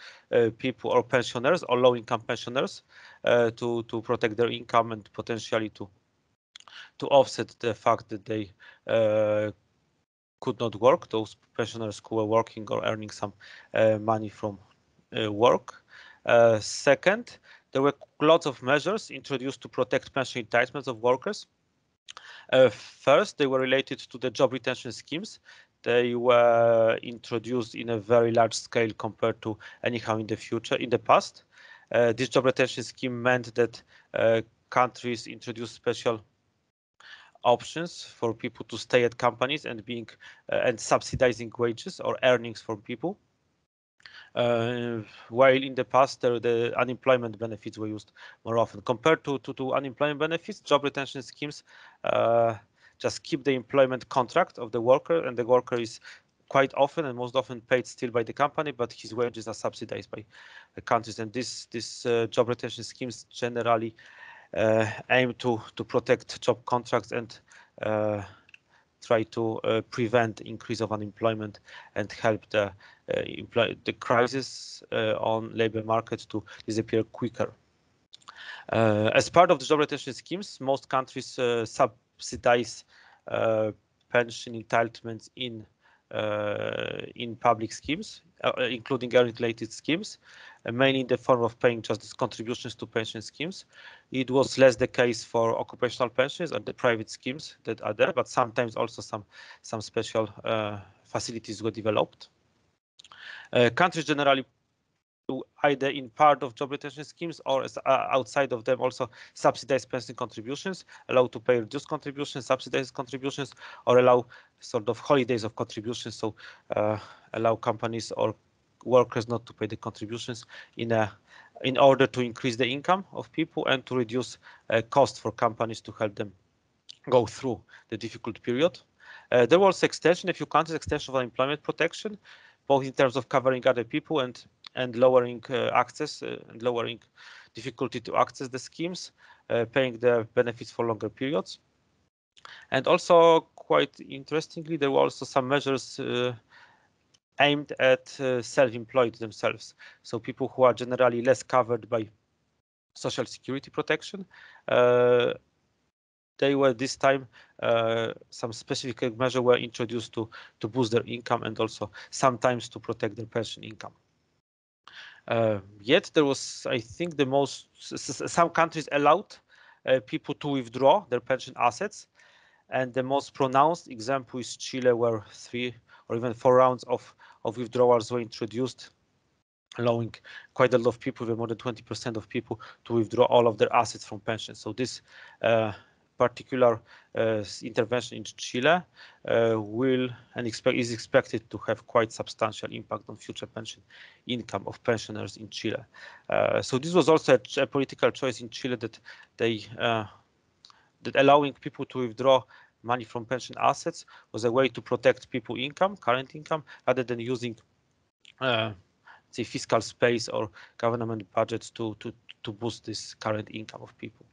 people or pensioners or low-income pensioners to protect their income and potentially to offset the fact that they could not work, those pensioners who were working or earning some money from work. Second, there were lots of measures introduced to protect pension entitlements of workers. First, they were related to the job retention schemes. They were introduced in a very large scale compared to anyhow in the past. This job retention scheme meant that countries introduced special options for people to stay at companies and subsidizing wages or earnings from people. While in the past the unemployment benefits were used more often. Compared to unemployment benefits, job retention schemes just keep the employment contract of the worker, and the worker is quite often and most often paid still by the company, but his wages are subsidized by the countries. And this job retention schemes generally aim to protect job contracts and try to prevent increase of unemployment and help the crisis on labor market to disappear quicker. As part of the job retention schemes, most countries subsidize pension entitlements in public schemes, including earning-related schemes, mainly in the form of paying just these contributions to pension schemes. It was less the case for occupational pensions and the private schemes that are there, but sometimes also some special facilities were developed. Countries generally do either in part of job retention schemes or outside of them also subsidize pension contributions, allow to pay reduced contributions, subsidized contributions, or allow sort of holidays of contributions. So allow companies or workers not to pay the contributions in order to increase the income of people and to reduce cost for companies to help them go through the difficult period. There was extension, a few countries, extension of unemployment protection, both in terms of covering other people and lowering access and lowering difficulty to access the schemes, paying the benefits for longer periods. And also, quite interestingly, there were also some measures aimed at self-employed themselves. So people who are generally less covered by social security protection, they were this time some specific measures were introduced to boost their income and also sometimes to protect their pension income. Yet there was, I think, some countries allowed people to withdraw their pension assets, and the most pronounced example is Chile, where 3 or even 4 rounds of withdrawals were introduced, allowing quite a lot of people, more than 20% of people, to withdraw all of their assets from pensions. So this particular intervention in Chile is expected to have quite substantial impact on future pension income of pensioners in Chile. So this was also a political choice in Chile that that allowing people to withdraw money from pension assets was a way to protect people's income, current income, rather than using say fiscal space or government budgets to boost this current income of people.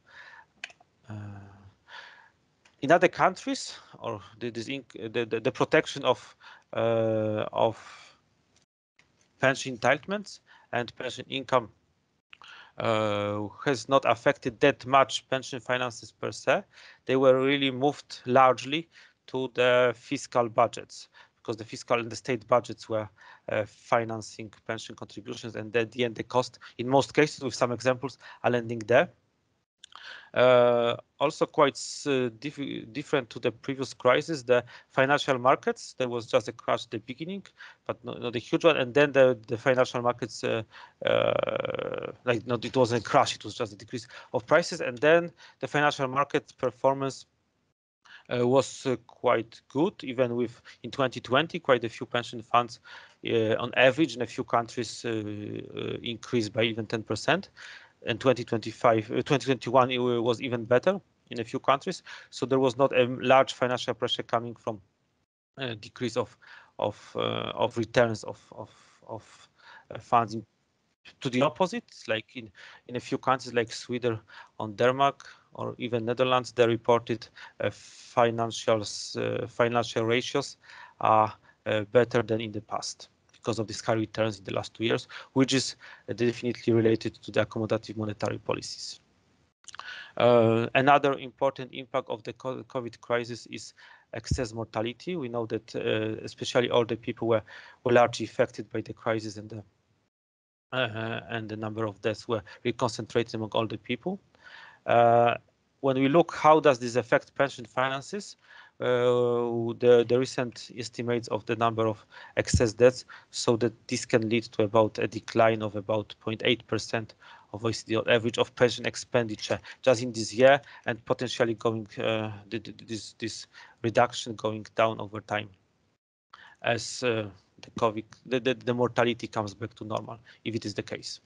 In other countries, or the protection of pension entitlements and pension income has not affected that much pension finances per se. They were really moved largely to the fiscal budgets, because the fiscal and the state budgets were financing pension contributions, and at the end the cost, in most cases, with some examples, are landing there. Also quite different to the previous crisis, the financial markets, there was just a crash at the beginning, but not a huge one, and then the financial markets, it wasn't a crash, it was just a decrease of prices, and then the financial market performance was quite good, even with in 2020 quite a few pension funds on average in a few countries increased by even 10%. And 2021 it was even better in a few countries. So there was not a large financial pressure coming from a decrease of returns of funds. To the opposite, like in a few countries like Sweden or Denmark or even Netherlands, they reported financial ratios are better than in the past, because of these high returns in the last 2 years, which is definitely related to the accommodative monetary policies. Another important impact of the COVID crisis is excess mortality. We know that especially older people were largely affected by the crisis, and the number of deaths were reconcentrated among older people. When we look how does this affect pension finances, the recent estimates of the number of excess deaths so that this can lead to about a decline of about 0.8% of OECD average of pension expenditure just in this year, and potentially going this reduction going down over time as the mortality comes back to normal, if it is the case.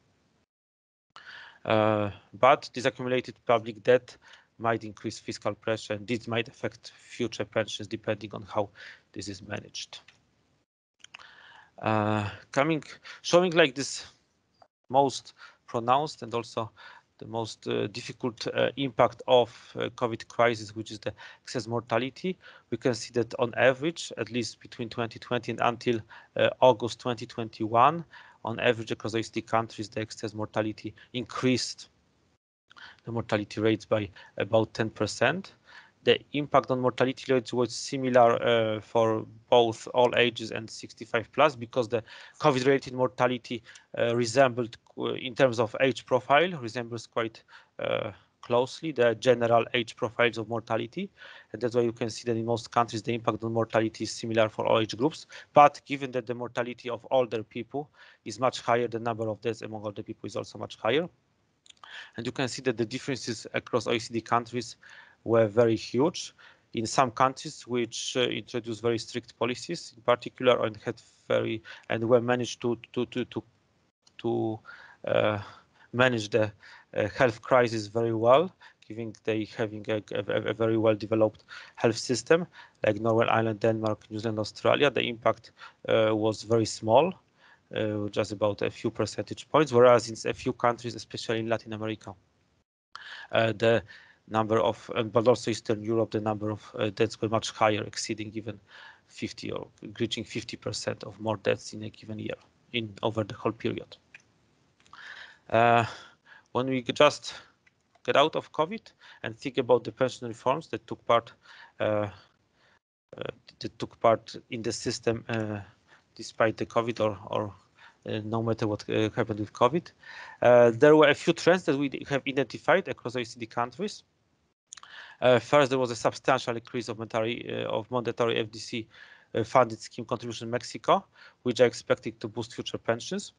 But this accumulated public debt might increase fiscal pressure, and this might affect future pensions depending on how this is managed. Showing like this most pronounced and also the most difficult impact of COVID crisis, which is the excess mortality. We can see that on average, at least between 2020 and until August 2021, on average across OECD countries, the excess mortality increased the mortality rates by about 10%. The impact on mortality rates was similar for both all ages and 65 plus, because the COVID-related mortality resembled, in terms of age profile, resembles quite closely the general age profiles of mortality, and that's why you can see that in most countries the impact on mortality is similar for all age groups. But given that the mortality of older people is much higher, the number of deaths among older people is also much higher. And you can see that the differences across OECD countries were very huge. In some countries which introduced very strict policies, in particular, and were managed to manage the health crisis very well, given they having a very well developed health system, like Norway, Ireland, Denmark, New Zealand, Australia. The impact was very small, just about a few percentage points, whereas in a few countries, especially in Latin America, the number of, but also Eastern Europe, the number of deaths were much higher, exceeding even 50 or reaching 50% of more deaths in a given year over the whole period. When we just get out of COVID and think about the pension reforms that took part in the system despite the COVID or no matter what happened with COVID, there were a few trends that we have identified across OECD countries. First, there was a substantial increase of mandatory FDC funded scheme contribution in Mexico, which are expected to boost future pensions.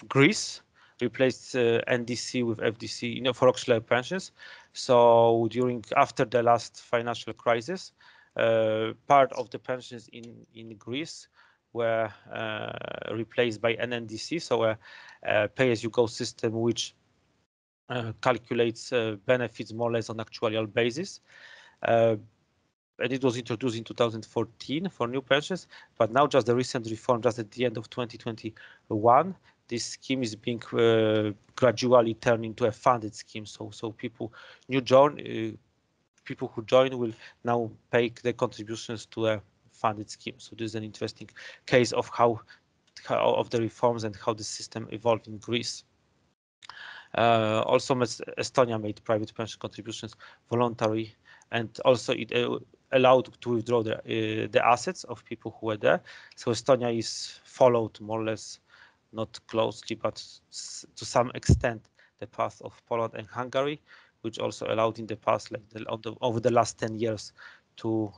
Greece replaced NDC with FDC, for auxiliary pensions. So after the last financial crisis, part of the pensions in Greece were replaced by an NDC, so a pay-as-you-go system which calculates benefits more or less on actuarial basis. And it was introduced in 2014 for new pensions, but now just the recent reform, just at the end of 2021, this scheme is being gradually turned into a funded scheme. So people who join will now pay the contributions to a funded scheme. So this is an interesting case of of the reforms and how the system evolved in Greece. Also, Estonia made private pension contributions voluntary, and also it allowed to withdraw the assets of people who were there. So Estonia is followed more or less, not closely, but to some extent, the path of Poland and Hungary, which also allowed in the past, like over the last 10 years, to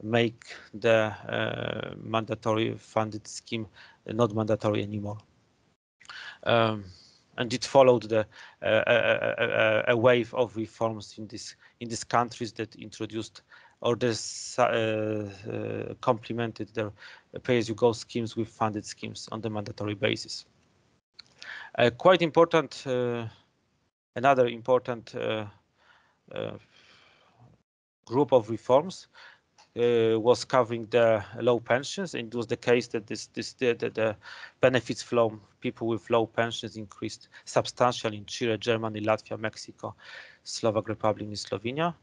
make the mandatory funded scheme not mandatory anymore. And it followed a wave of reforms in these countries that introduced or complemented their pay-as-you-go schemes with funded schemes on the mandatory basis. Quite important, another important group of reforms was covering the low pensions, and it was the case that the benefits from people with low pensions increased substantially in Chile, Germany, Latvia, Mexico, Slovak Republic, and Slovenia.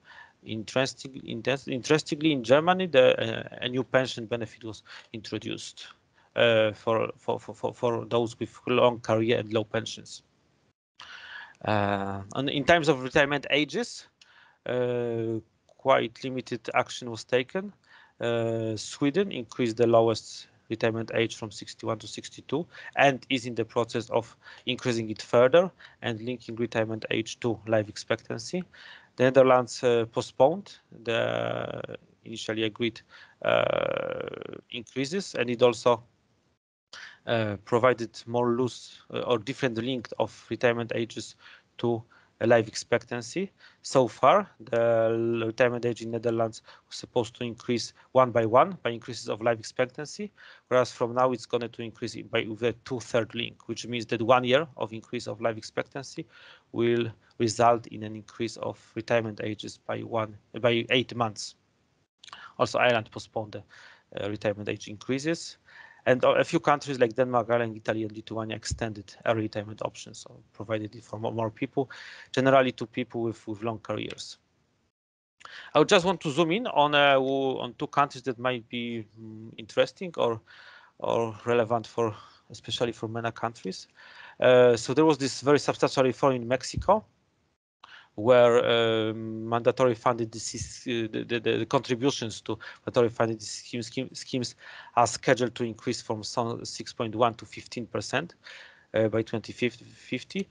Interestingly, in Germany, a new pension benefit was introduced for those with long career and low pensions. And in terms of retirement ages, quite limited action was taken. Sweden increased the lowest retirement age from 61 to 62 and is in the process of increasing it further and linking retirement age to life expectancy. The Netherlands postponed the initially agreed increases, and it also provided more loose or different link of retirement ages to life expectancy. So far, the retirement age in Netherlands was supposed to increase one by increases of life expectancy, whereas from now it's going to increase it with a 2/3 link, which means that 1 year of increase of life expectancy will result in an increase of retirement ages by 8 months. Also, Ireland postponed the retirement age increases. And a few countries like Denmark, Ireland, Italy, and Lithuania extended early retirement options, so provided it for more people, generally to people with long careers. I would just want to zoom in on two countries that might be interesting or relevant especially for MENA countries. So there was this very substantial reform in Mexico, where mandatory funded the contributions to mandatory funded schemes are scheduled to increase from 6.1 to 15%. by 2050.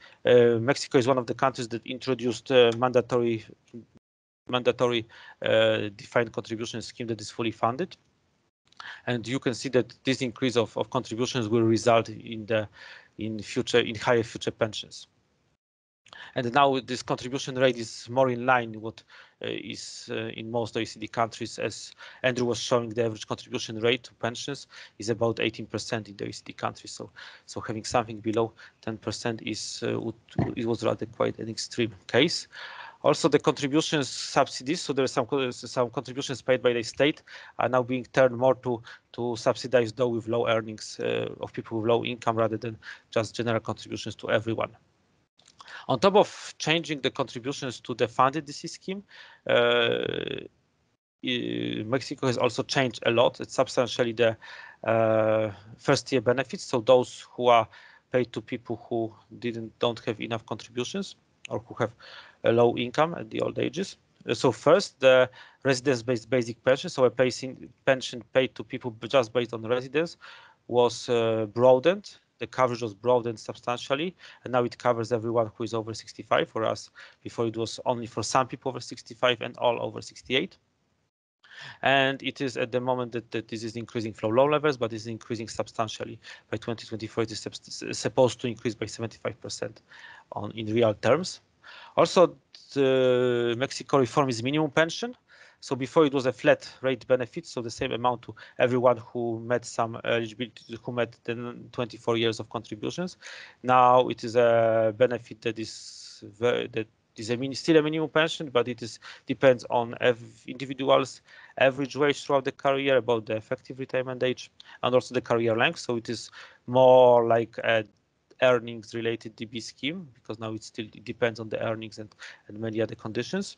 Mexico is one of the countries that introduced mandatory defined contribution scheme that is fully funded. And you can see that this increase of contributions will result in higher future pensions. And now this contribution rate is more in line with what is in most OECD countries. As Andrew was showing, the average contribution rate to pensions is about 18% in the OECD countries. So having something below 10% it was rather quite an extreme case. Also, the contributions subsidies, so there are some contributions paid by the state are now being turned more to subsidize those with low earnings of people with low income rather than just general contributions to everyone. On top of changing the contributions to the funded DC scheme, Mexico has also changed a lot. It's substantially the first-year benefits, so those who are paid to people who don't have enough contributions or who have a low income at the old ages. So first, the residence-based basic pension, so a pension paid to people just based on residence, was broadened. The coverage was broadened substantially, and now it covers everyone who is over 65. For us, before it was only for some people over 65 and all over 68. And it is at the moment that this is increasing from low levels, but is increasing substantially. By 2024, it is supposed to increase by 75% in real terms. Also, the Mexico reform is minimum pension. So before it was a flat rate benefit, so the same amount to everyone who met some eligibility, who met the 24 years of contributions. Now it is a benefit that is still a minimum pension, but it depends on individuals' average wage throughout the career, about the effective retirement age, and also the career length. So it is more like a earnings related DB scheme, because now it depends on the earnings and many other conditions.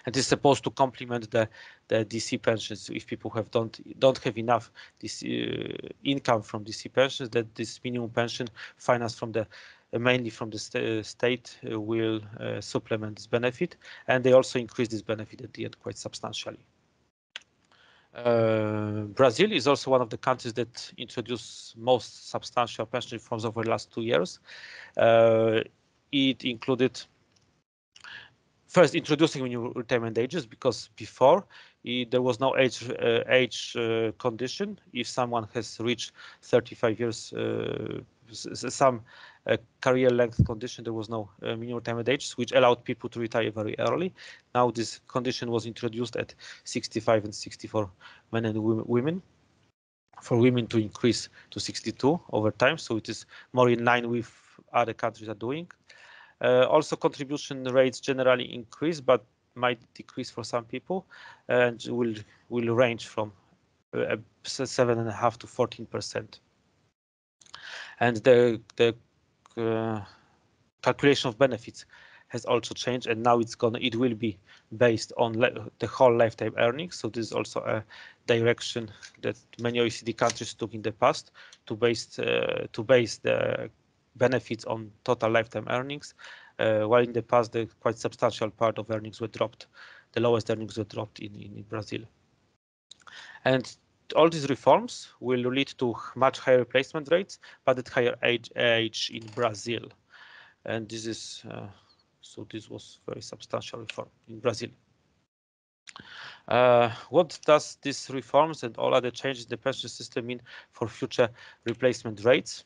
And it's supposed to complement the DC pensions. If people don't have enough income from DC pensions, that this minimum pension financed from mainly from the state will supplement this benefit, and they also increase this benefit at the end quite substantially. Brazil is also one of the countries that introduced most substantial pension reforms over the last 2 years. It included first introducing new retirement ages, because before there was no age condition. If someone has reached 35 years, some career length condition, there was no minimum retirement age, which allowed people to retire very early. Now this condition was introduced at 65 and 64 men and women. For women to increase to 62 over time, so it is more in line with other countries are doing. Also, contribution rates generally increase, but might decrease for some people, and will range from 7.5% to 14%. And the calculation of benefits has also changed, and now it will be based on the whole lifetime earnings. So this is also a direction that many OECD countries took in the past to base the benefits on total lifetime earnings, while in the past the quite substantial part of earnings were dropped. The lowest earnings were dropped in Brazil. And all these reforms will lead to much higher replacement rates, but at higher age in Brazil. And this is so this was very substantial reform in Brazil. What does these reforms and all other changes in the pension system mean for future replacement rates?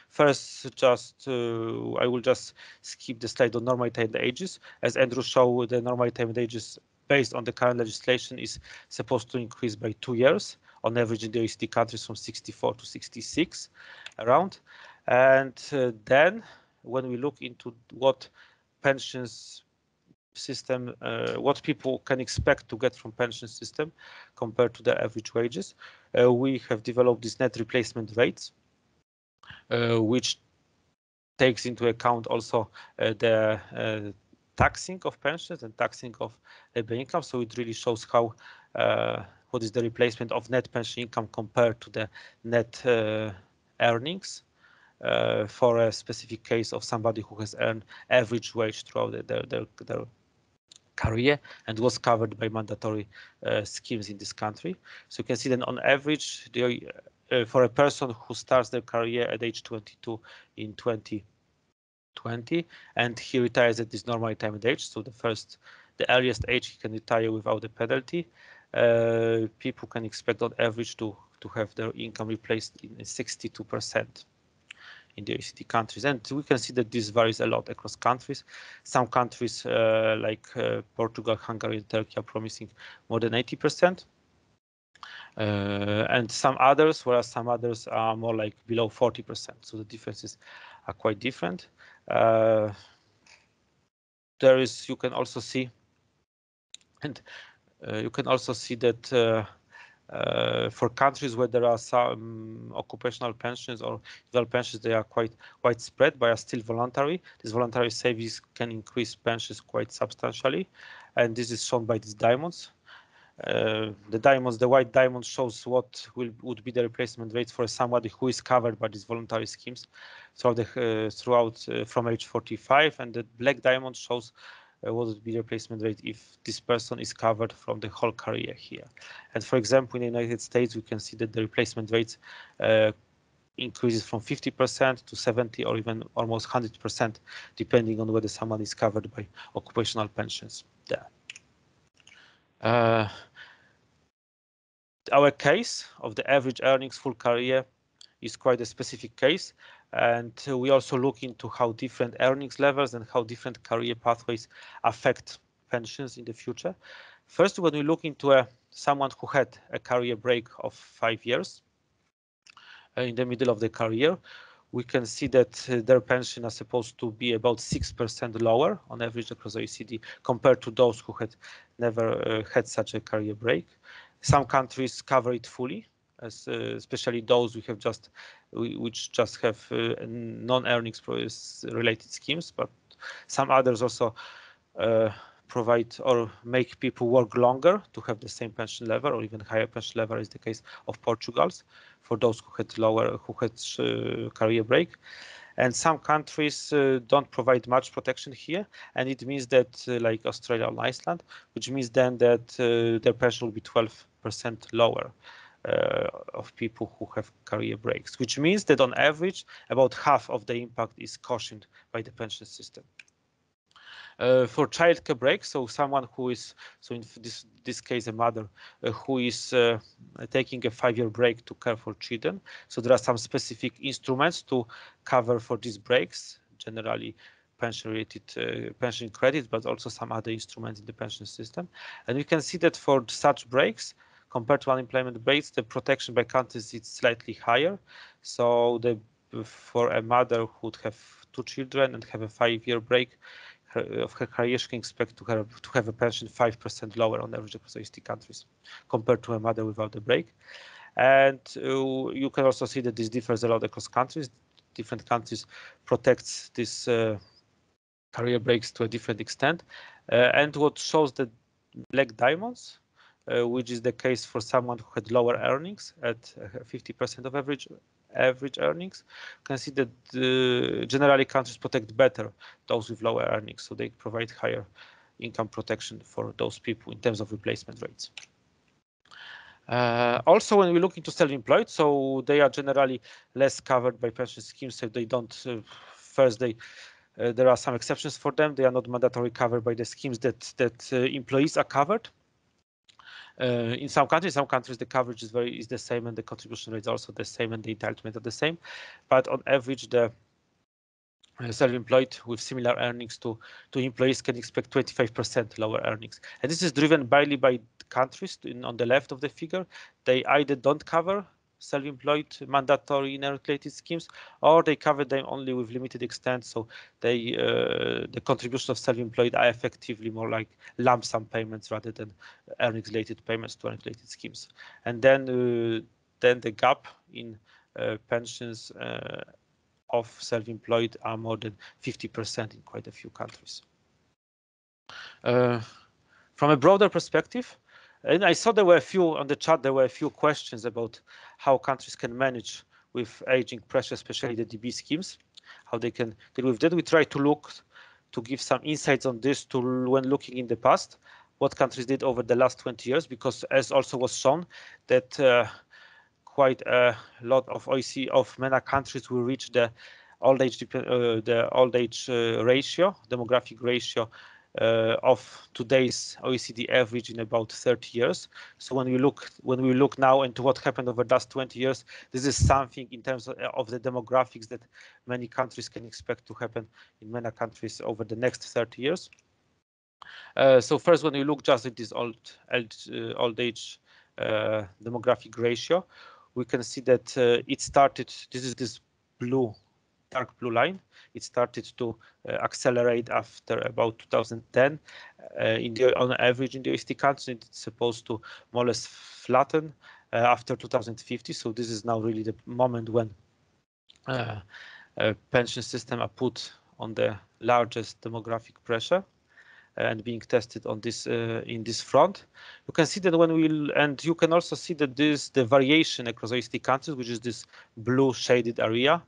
First, I will just skip the slide on normal retirement ages. As Andrew showed, the normal retirement ages based on the current legislation is supposed to increase by 2 years on average in the OECD countries, from 64 to 66 around. And then when we look into what pensions system, what people can expect to get from pension system compared to their average wages, we have developed these net replacement rates, which takes into account also the taxing of pensions and taxing of labor income. So it really shows how what is the replacement of net pension income compared to the net earnings for a specific case of somebody who has earned average wage throughout their career and was covered by mandatory schemes in this country. So you can see that on average, the for a person who starts their career at age 22 in 2020, and he retires at this normal retirement age, so the earliest age he can retire without a penalty, people can expect on average to have their income replaced in 62% in the OECD countries. And we can see that this varies a lot across countries. Some countries like Portugal, Hungary, and Turkey are promising more than 80%. And some others, whereas some others are more like below 40%. So the differences are quite different. You can also see, and you can also see that for countries where there are some occupational pensions or individual pensions, they are quite widespread, but are still voluntary. These voluntary savings can increase pensions quite substantially, and this is shown by these diamonds. The white diamond shows what would be the replacement rate for somebody who is covered by these voluntary schemes throughout from age 45, and the black diamond shows what would be the replacement rate if this person is covered from the whole career here. And for example, in the United States, we can see that the replacement rates increases from 50% to 70 or even almost 100%, depending on whether someone is covered by occupational pensions there. Our case of the average earnings full career is quite a specific case, and we also look into how different earnings levels and how different career pathways affect pensions in the future. First, when we look into someone who had a career break of 5 years in the middle of the career, we can see that their pension is supposed to be about 6% lower on average across OECD compared to those who had never had such a career break. Some countries cover it fully, especially those which just have non-earnings related schemes, but some others also provide or make people work longer to have the same pension level or even higher pension level, is the case of Portugal's for those who had career break. And some countries don't provide much protection here, and it means that like Australia and Iceland, which means then that their pension will be 12% lower of people who have career breaks, which means that on average about half of the impact is cushioned by the pension system. For childcare breaks, so someone who is, so in this case a mother who is taking a 5-year break to care for children, so there are some specific instruments to cover for these breaks, generally pension-related pension credit, but also some other instruments in the pension system. And we can see that for such breaks, compared to unemployment breaks, the protection by countries is slightly higher. So for a mother who would have 2 children and have a 5-year break of her career, she can expect to have a pension 5% lower on average across OECD countries compared to a mother without a break. And you can also see that this differs a lot across countries. Different countries protect this career breaks to a different extent. And what shows the black diamonds, which is the case for someone who had lower earnings at 50% of average earnings, you can see that generally countries protect better those with lower earnings, so they provide higher income protection for those people in terms of replacement rates. Also, when we look into self-employed, so they are generally less covered by pension schemes, so they don't, there are some exceptions for them. They are not mandatory covered by the schemes that employees are covered. In some countries the coverage is the same, and the contribution rate is also the same, and the entitlement are the same. But on average, the self-employed with similar earnings to employees can expect 25% lower earnings. And this is driven barely by countries on the left of the figure. They either don't cover self-employed mandatory interrelated schemes, or they cover them only with limited extent. So the contribution of self-employed are effectively more like lump sum payments rather than earnings-related payments to earnings-related schemes. And then the gap in pensions of self-employed are more than 50% in quite a few countries. From a broader perspective, and I saw there were a few on the chat, there were a few questions about how countries can manage with aging pressure, especially the DB schemes, how they can deal with that. We try to give some insights on this when looking in the past, what countries did over the last 20 years, because as also was shown that quite a lot of OECD of MENA countries will reach the old age ratio, demographic ratio of today's OECD average in about 30 years. So when we look now into what happened over the last 20 years, this is something in terms of the demographics that many countries can expect to happen in many countries over the next 30 years. So first, when you look just at this old age demographic ratio, we can see that it started. This is this dark blue line. It started to accelerate after about 2010. On average in the OECD countries, it's supposed to more or less flatten after 2050. So this is now really the moment when pension systems are put on the largest demographic pressure and being tested on this in this front. You can see that and you can also see that the variation across OECD countries, which is this blue shaded area,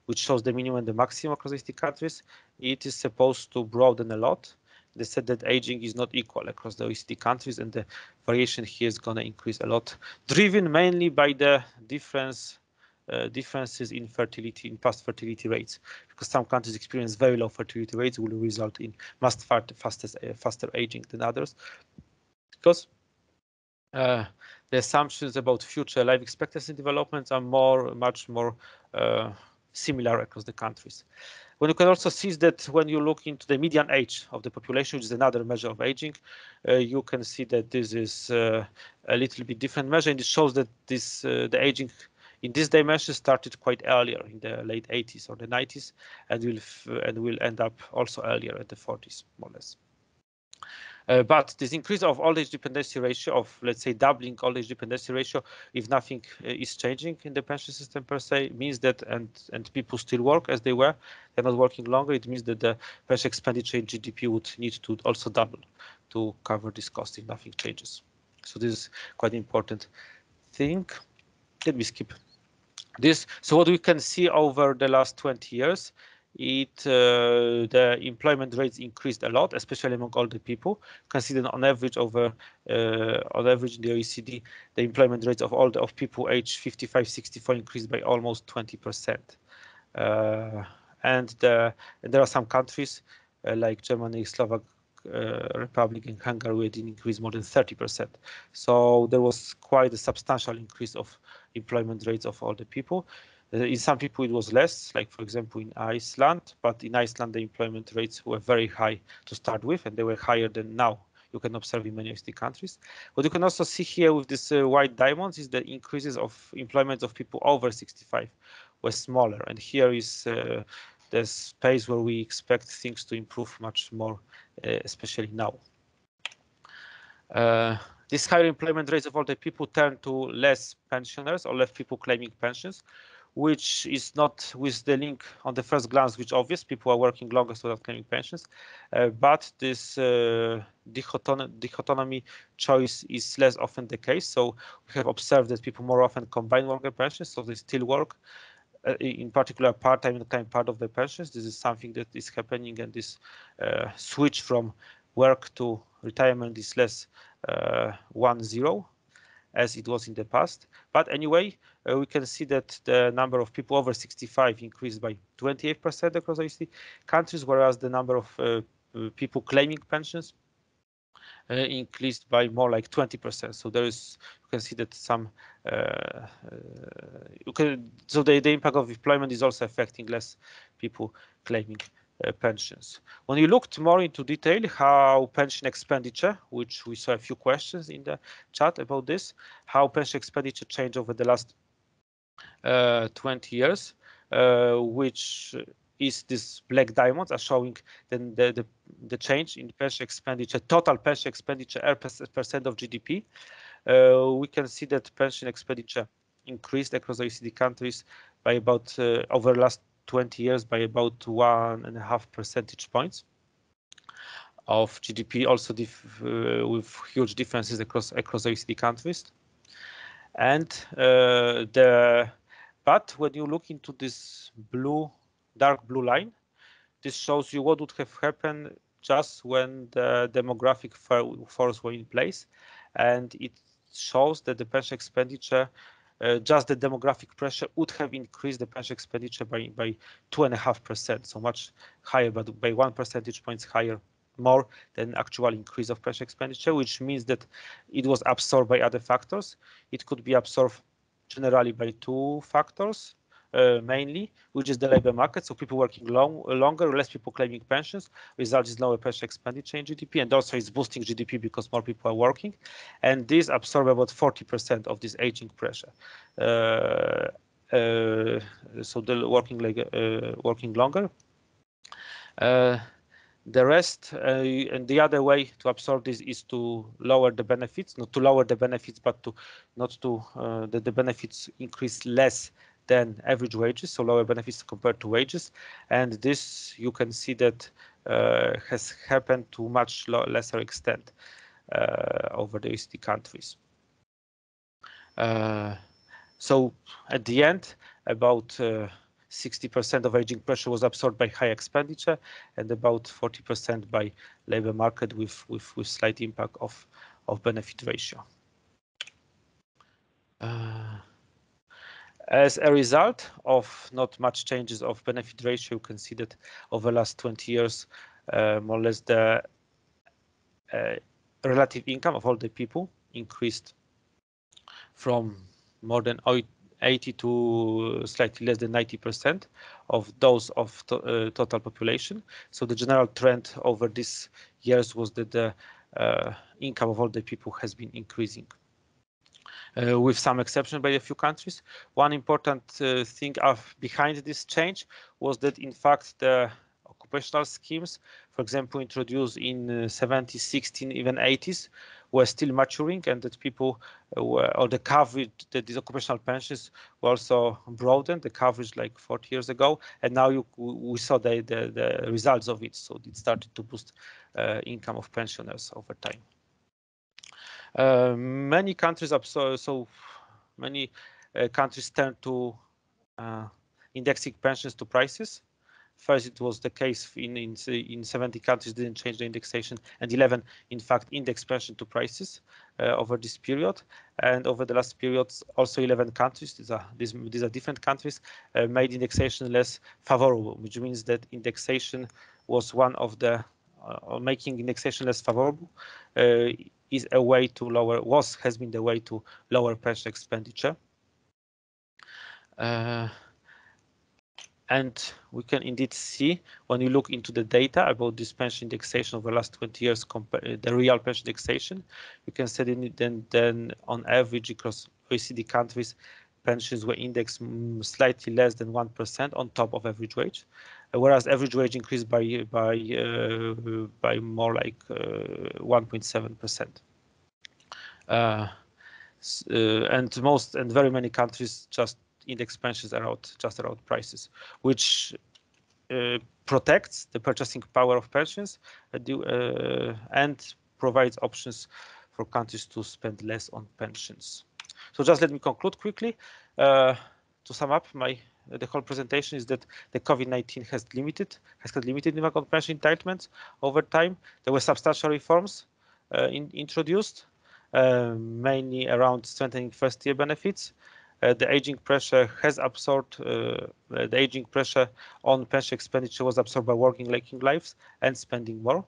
which shows the minimum and the maximum across OECD countries, it is supposed to broaden a lot. They said that aging is not equal across the OECD countries, and the variation here is going to increase a lot, driven mainly by the differences in fertility, in past fertility rates, because some countries experience very low fertility rates will result in faster aging than others, because the assumptions about future life expectancy developments are much more similar across the countries. What you can also see is that when you look into the median age of the population, which is another measure of aging, you can see that this is a little bit different measure, and it shows that the aging in this dimension started quite earlier in the late 80s or the 90s, and will end up also earlier at the 40s, more or less. But this increase of old age dependency ratio of, let's say, doubling old age dependency ratio, if nothing is changing in the pension system per se, means that and people still work as they were, they're not working longer. It means that the pension expenditure in GDP would need to also double to cover this cost if nothing changes. So this is quite important thing. Let me skip this. So what we can see over the last 20 years, the employment rates increased a lot, especially among older people. You can see that on average in the OECD, the employment rates of people aged 55, 64 increased by almost 20%. And there are some countries like Germany, Slovak Republic, and Hungary where it increased more than 30%. So there was quite a substantial increase of employment rates of older people. In some people it was less, like for example in Iceland, but in Iceland the employment rates were very high to start with, and they were higher than now you can observe in many of the countries. What you can also see here with this white diamonds is the increases of employment of people over 65 were smaller, and here is the space where we expect things to improve much more, especially now. These higher employment rates of older people turn to less pensioners or less people claiming pensions, which is not with the link on the first glance, which obvious, people are working longer so without claiming pensions, but this dichotomy choice is less often the case. So we have observed that people more often combine work and pensions, so they still work, in particular part-time and time part of their pensions. This is something that is happening, and this switch from work to retirement is less 1-0 as it was in the past. But anyway, we can see that the number of people over 65 increased by 28% across OECD countries, whereas the number of people claiming pensions increased by more like 20%. So there is, you can see that some, so the impact of employment is also affecting less people claiming pensions. When you looked more into detail how pension expenditure, which we saw a few questions in the chat about this, how pension expenditure changed over the last 20 years, which is this black diamonds are showing then the change in pension expenditure, total pension expenditure as percent of GDP. We can see that pension expenditure increased across the OECD countries by about over the last 20 years by about 1.5 percentage points of GDP, also with huge differences across the OECD countries. And but when you look into this dark blue line, this shows you what would have happened just when the demographic force were in place, and it shows that the pension expenditure just the demographic pressure would have increased the pension expenditure by 2.5%, so much higher, but by 1 percentage points higher more than actual increase of pension expenditure, which means that it was absorbed by other factors. It could be absorbed generally by two factors, mainly, which is the labor market. So people working longer, less people claiming pensions, result is lower pension expenditure in GDP, and also it's boosting GDP because more people are working. And this absorb about 40% of this aging pressure. So the working longer. The rest, and the other way to absorb this is to lower the benefits, not to lower the benefits, but to not to the benefits increase less than average wages, so lower benefits compared to wages. And this you can see that has happened to much lesser extent over the OECD countries. So at the end, about 60% of aging pressure was absorbed by high expenditure, and about 40% by labor market with slight impact of benefit ratio. As a result of not much changes of benefit ratio, you can see that over the last 20 years, more or less the relative income of all the people increased from more than 80 to slightly less than 90% of those of total population. So the general trend over these years was that the income of all the people has been increasing. With some exception by a few countries. One important thing behind this change was that in fact the occupational schemes, for example, introduced in 70s, 60s, even 80s, were still maturing, and that people or the coverage, that these occupational pensions were also broadened, the coverage like 40 years ago, and now we saw the results of it. So it started to boost income of pensioners over time. Many countries many countries turn to indexing pensions to prices. First, it was the case in 70 countries didn't change the indexation, and 11, in fact, indexed pension to prices over this period. And over the last periods, also 11 countries, these are different countries, made indexation less favorable, which means that indexation was one of the making indexation less favorable is a way to lower, has been the way to lower pension expenditure. And we can indeed see when you look into the data about this pension indexation over the last 20 years, the real pension indexation, you can see that then on average across OECD countries, pensions were indexed slightly less than 1% on top of average wage, whereas average wage increased by more like 1.7%. And very many countries just index pensions just around prices, which protects the purchasing power of pensions and provides options for countries to spend less on pensions. So just let me conclude quickly. To sum up the whole presentation is that the COVID-19 has had limited impact on pension entitlements over time. There were substantial reforms introduced, mainly around strengthening first-year benefits. The aging pressure has absorbed, the aging pressure on pension expenditure was absorbed by working lives and spending more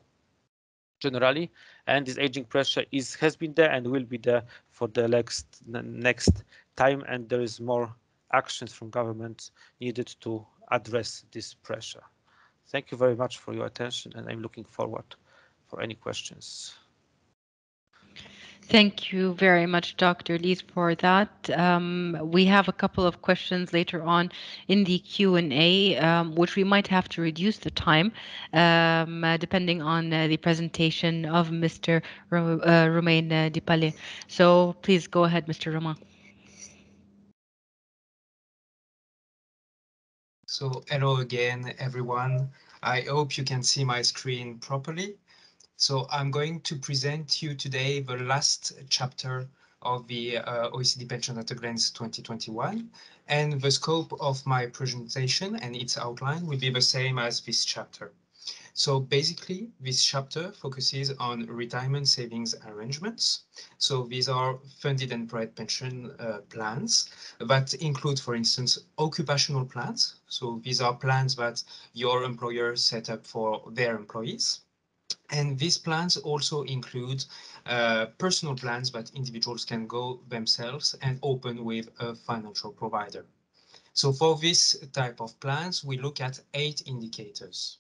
generally. And this aging pressure has been there and will be there for the next time. And there is more actions from governments needed to address this pressure. Thank you very much for your attention, and I'm looking forward for any questions.
Thank you very much, Dr. Lees, for that. We have a couple of questions later on in the Q&A, which we might have to reduce the time depending on the presentation of Mr. Romain Dipale. So please go ahead, Mr. Romain.
So hello again, everyone. I hope you can see my screen properly. So I'm going to present you today the last chapter of the OECD Pension at a Glance 2021. And the scope of my presentation and its outline will be the same as this chapter. So basically, this chapter focuses on retirement savings arrangements. So these are funded and private pension plans that include, for instance, occupational plans. So these are plans that your employer set up for their employees. And these plans also include personal plans that individuals can go themselves and open with a financial provider. So for this type of plans, we look at 8 indicators.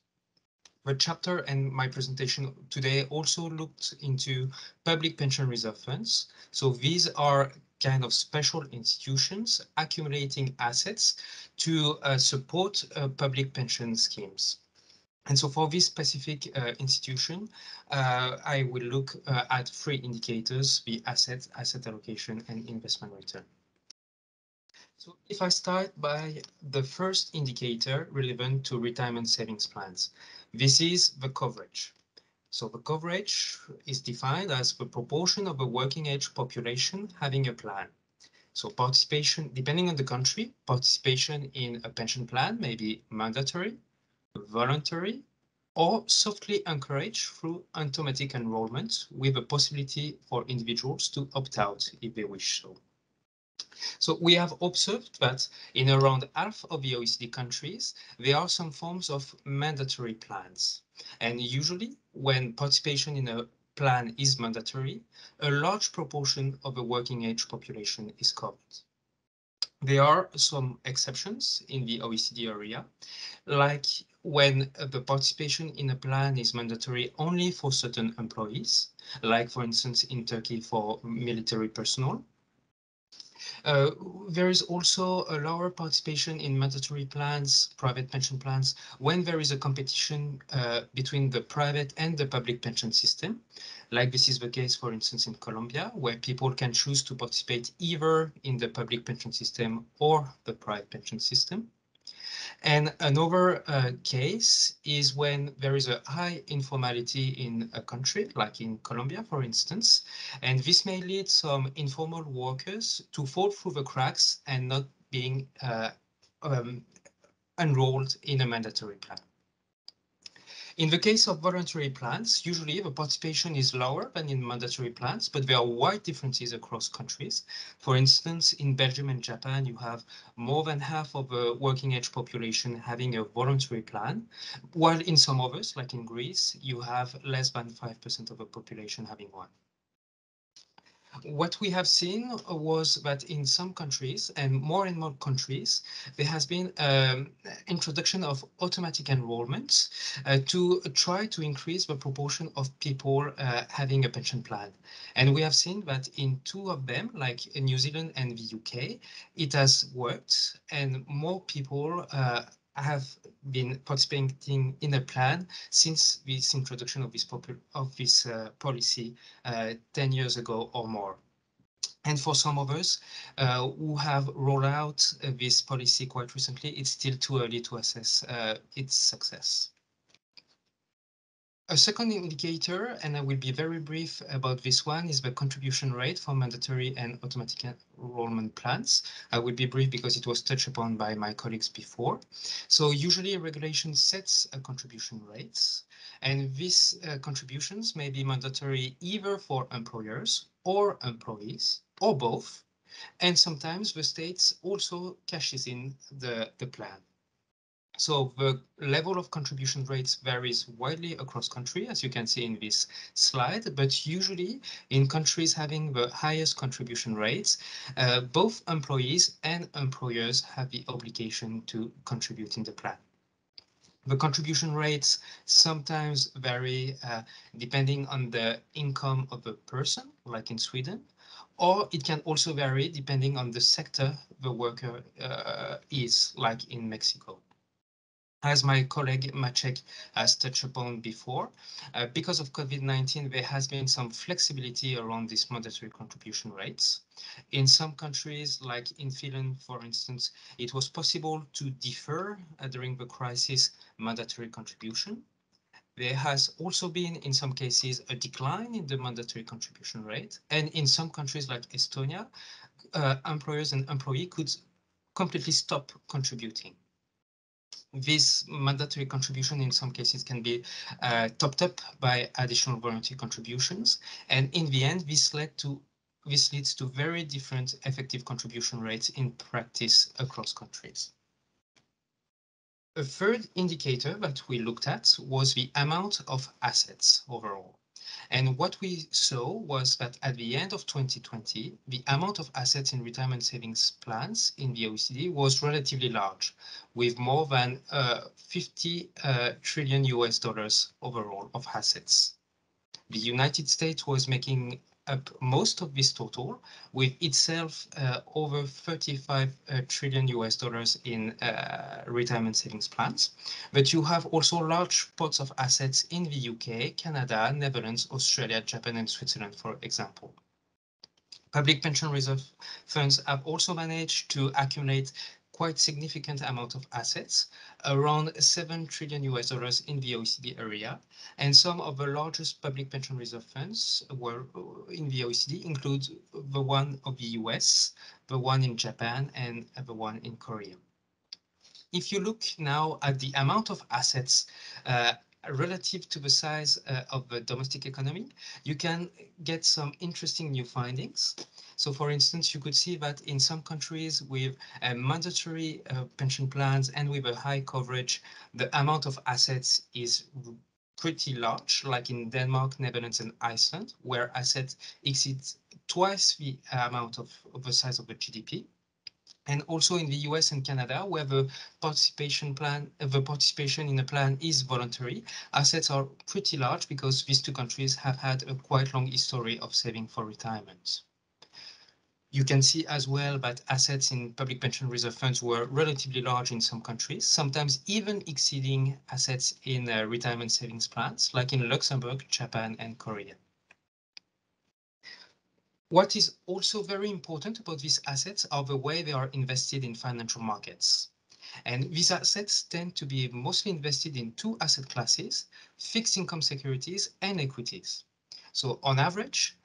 The chapter and my presentation today also looked into public pension reserve funds. So these are kind of special institutions accumulating assets to support public pension schemes. And so for this specific institution, I will look at 3 indicators: the asset allocation, and investment return. So if I start by the first indicator relevant to retirement savings plans, this is the coverage. So the coverage is defined as the proportion of the working age population having a plan. So participation, depending on the country, participation in a pension plan may be mandatory, voluntary, or softly encouraged through automatic enrollment with a possibility for individuals to opt out if they wish so. So we have observed that in around half of the OECD countries, there are some forms of mandatory plans. And usually when participation in a plan is mandatory, a large proportion of the working age population is covered. There are some exceptions in the OECD area, like when the participation in a plan is mandatory only for certain employees, like for instance in Turkey for military personnel. There is also a lower participation in mandatory plans, private pension plans, when there is a competition between the private and the public pension system. Like this is the case, for instance, in Colombia, where people can choose to participate either in the public pension system or the private pension system. And another case is when there is a high informality in a country, like in Colombia, for instance, and this may lead some informal workers to fall through the cracks and not being enrolled in a mandatory plan. In the case of voluntary plans, usually the participation is lower than in mandatory plans, but there are wide differences across countries. For instance, in Belgium and Japan, you have more than half of the working age population having a voluntary plan, while in some others, like in Greece, you have less than 5% of the population having one. What we have seen was that in some countries and more countries, there has been introduction of automatic enrollment to try to increase the proportion of people having a pension plan. And we have seen that in 2 of them, like in New Zealand and the UK, it has worked and more people have been participating in a plan since this introduction of this policy 10 years ago or more. And for some of us who have rolled out this policy quite recently, it's still too early to assess its success. A second indicator, and I will be very brief about this one, is the contribution rate for mandatory and automatic enrollment plans. I will be brief because it was touched upon by my colleagues before. So usually a regulation sets a contribution rates, and these contributions may be mandatory either for employers or employees, or both. And sometimes the states also cashes in the plan. So the level of contribution rates varies widely across country, as you can see in this slide, but usually in countries having the highest contribution rates, both employees and employers have the obligation to contribute in the plan. The contribution rates sometimes vary depending on the income of the person, like in Sweden, or it can also vary depending on the sector the worker is, like in Mexico. As my colleague Maciek has touched upon before, because of COVID-19, there has been some flexibility around these mandatory contribution rates. In some countries, like in Finland, for instance, it was possible to defer during the crisis mandatory contribution. There has also been, in some cases, a decline in the mandatory contribution rate. And in some countries like Estonia, employers and employees could completely stop contributing. This mandatory contribution in some cases can be topped up by additional voluntary contributions. And in the end, this leads to very different effective contribution rates in practice across countries. A third indicator that we looked at was the amount of assets overall. And what we saw was that at the end of 2020, the amount of assets in retirement savings plans in the OECD was relatively large, with more than 50 trillion US dollars overall of assets. The United States was making up most of this total, with itself over 35 trillion US dollars in retirement savings plans. But you have also large pots of assets in the UK, Canada, Netherlands, Australia, Japan, and Switzerland, for example. Public pension reserve funds have also managed to accumulate quite significant amount of assets, around 7 trillion US dollars in the OECD area. And some of the largest public pension reserve funds were in the OECD include the one of the US, the one in Japan, and the one in Korea. If you look now at the amount of assets relative to the size of the domestic economy, you can get some interesting new findings. So for instance, you could see that in some countries with mandatory pension plans and with a high coverage, the amount of assets is pretty large, like in Denmark, Netherlands, and Iceland, where assets exceed twice the amount of the size of the GDP. And also in the US and Canada, where the participation in a plan is voluntary, assets are pretty large because these two countries have had a quite long history of saving for retirement. You can see as well that assets in public pension reserve funds were relatively large in some countries, sometimes even exceeding assets in retirement savings plans, like in Luxembourg, Japan, and Korea. What is also very important about these assets are the way they are invested in financial markets. And these assets tend to be mostly invested in two asset classes, fixed income securities and equities. So on average,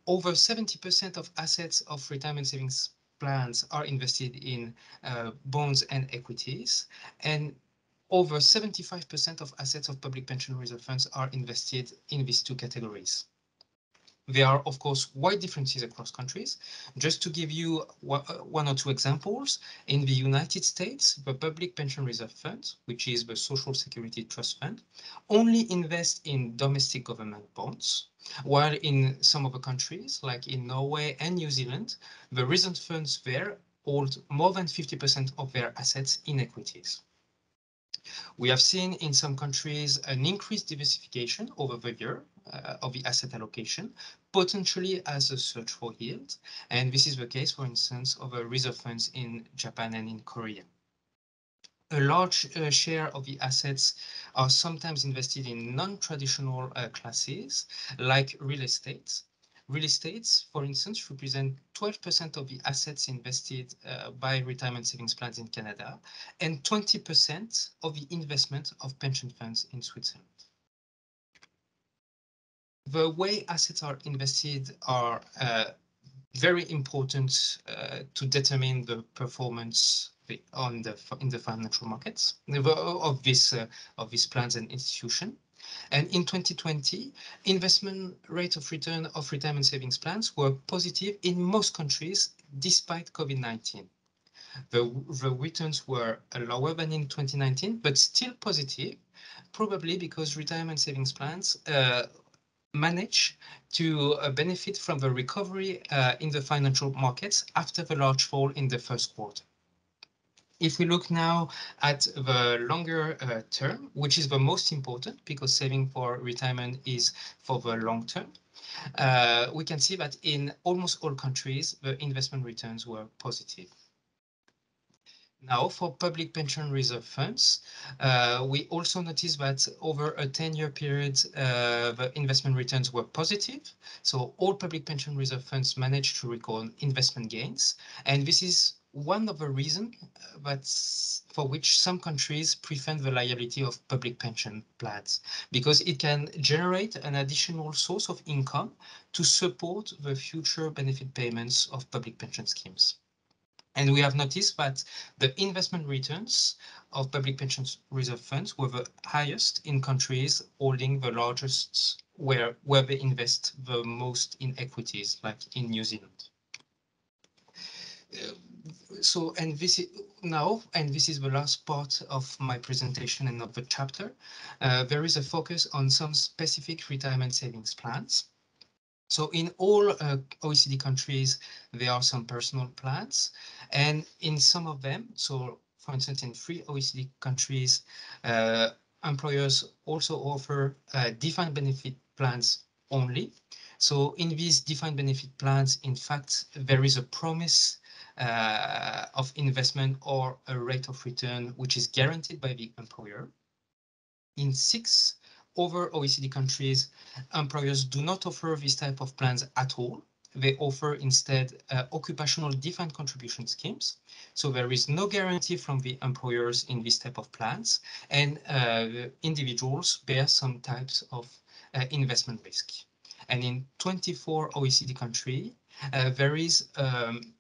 over 70% of assets of retirement savings plans are invested in bonds and equities, and over 75% of assets of public pension reserve funds are invested in these two categories. There are, of course, wide differences across countries. Just to give you one or two examples, in the United States, the Public Pension Reserve Fund, which is the Social Security Trust Fund, only invests in domestic government bonds, while in some other countries, like in Norway and New Zealand, the reserve funds there hold more than 50% of their assets in equities. We have seen in some countries an increased diversification over the year of the asset allocation, potentially as a search for yield. And this is the case, for instance, of reserve funds in Japan and in Korea. A large share of the assets are sometimes invested in non-traditional classes, like real estate. Real estates, for instance, represent 12% of the assets invested by retirement savings plans in Canada and 20% of the investment of pension funds in Switzerland. The way assets are invested are very important to determine the performance in the financial markets of these plans and institutions. And in 2020, investment rate of return of retirement savings plans were positive in most countries, despite COVID-19. The returns were lower than in 2019, but still positive, probably because retirement savings plans manage to benefit from the recovery in the financial markets after the large fall in the first quarter. If we look now at the longer term, which is the most important because saving for retirement is for the long term, we can see that in almost all countries, the investment returns were positive. Now, for public pension reserve funds, we also notice that over a 10-year period, the investment returns were positive. So all public pension reserve funds managed to record investment gains. And this is one of the reasons for which some countries prevent the liability of public pension plans, because it can generate an additional source of income to support the future benefit payments of public pension schemes. And we have noticed that the investment returns of public pension reserve funds were the highest in countries holding the largest, where they invest the most in equities, like in New Zealand. So, and this is now, and this is the last part of my presentation and of the chapter. There is a focus on some specific retirement savings plans. So in all OECD countries, there are some personal plans, and in some of them, so for instance, in 3 OECD countries, employers also offer defined benefit plans only. So in these defined benefit plans, in fact, there is a promise of investment or a rate of return which is guaranteed by the employer. In 6 other OECD countries, employers do not offer this type of plans at all. They offer instead occupational defined contribution schemes. So there is no guarantee from the employers in this type of plans, and individuals bear some types of investment risk. And in 24 OECD countries, there is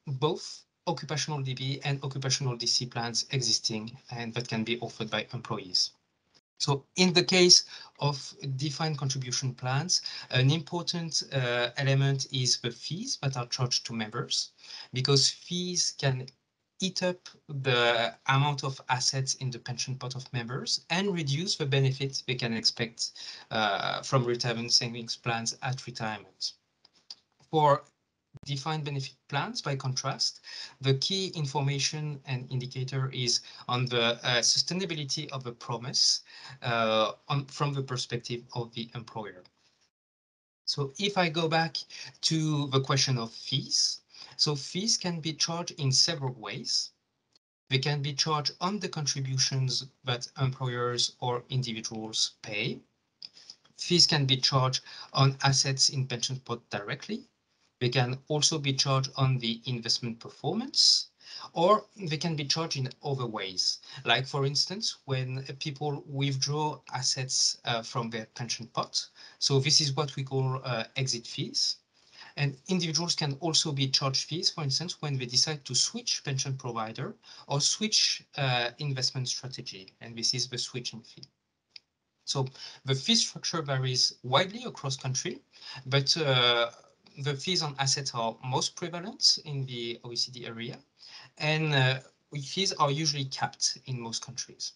both occupational DB and occupational DC plans existing, and that can be offered by employees. So in the case of defined contribution plans, an important element is the fees that are charged to members, because fees can eat up the amount of assets in the pension pot of members and reduce the benefits they can expect from retirement savings plans at retirement. For defined benefit plans, by contrast, the key information and indicator is on the sustainability of the promise from the perspective of the employer. So if I go back to the question of fees, so fees can be charged in several ways. They can be charged on the contributions that employers or individuals pay. Fees can be charged on assets in pension pot directly. They can also be charged on the investment performance, or they can be charged in other ways. Like, for instance, when people withdraw assets from their pension pot. So this is what we call exit fees. And individuals can also be charged fees, for instance, when they decide to switch pension provider or switch investment strategy. And this is the switching fee. So the fee structure varies widely across country, but the fees on assets are most prevalent in the OECD area, and fees are usually capped in most countries.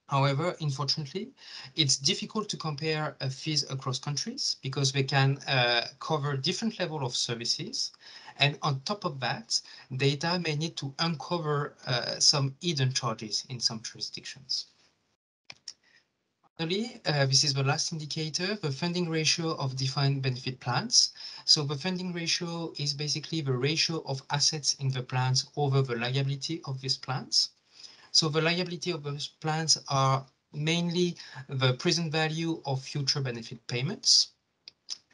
However, unfortunately, it's difficult to compare fees across countries because they can cover different levels of services. And on top of that, data may need to uncover some hidden charges in some jurisdictions. Finally, this is the last indicator, the funding ratio of defined benefit plans. So the funding ratio is basically the ratio of assets in the plans over the liability of these plans. So the liability of those plans are mainly the present value of future benefit payments.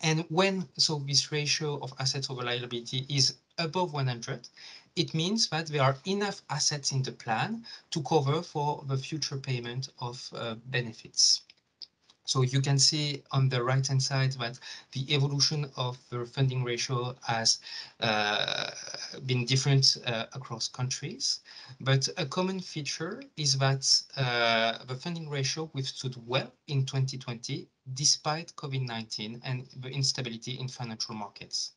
And when this ratio of assets over liability is above 100, it means that there are enough assets in the plan to cover for the future payment of benefits. So you can see on the right-hand side that the evolution of the funding ratio has been different across countries. But a common feature is that the funding ratio withstood well in 2020, despite COVID-19 and the instability in financial markets.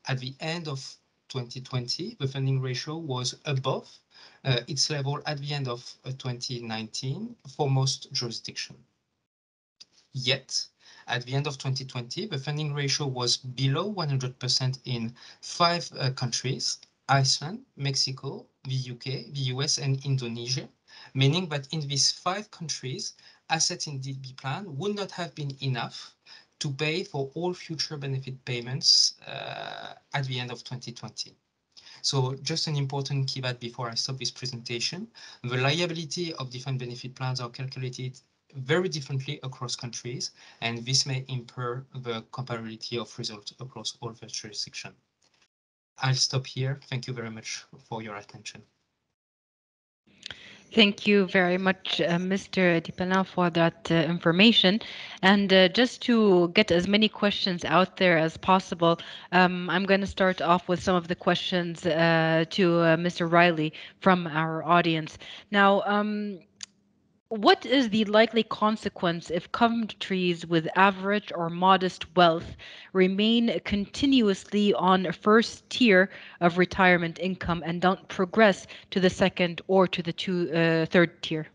At the end of 2020, the funding ratio was above its level at the end of 2019 for most jurisdictions. Yet, at the end of 2020, the funding ratio was below 100% in 5 countries: Iceland, Mexico, the UK, the US, and Indonesia, meaning that in these 5 countries, assets in DB plan would not have been enough to pay for all future benefit payments at the end of 2020. So just an important caveat before I stop this presentation, the liability of defined benefit plans are calculated very differently across countries, and this may impair the comparability of results across all the jurisdictions. I'll stop here. Thank you very much for your attention.
Thank you very much, Mr. Dipana, for that information. And just to get as many questions out there as possible, I'm going to start off with some of the questions to Mr. Riley from our audience. Now, What is the likely consequence if countries with average or modest wealth remain continuously on first tier of retirement income and don't progress to the second or to the third tier?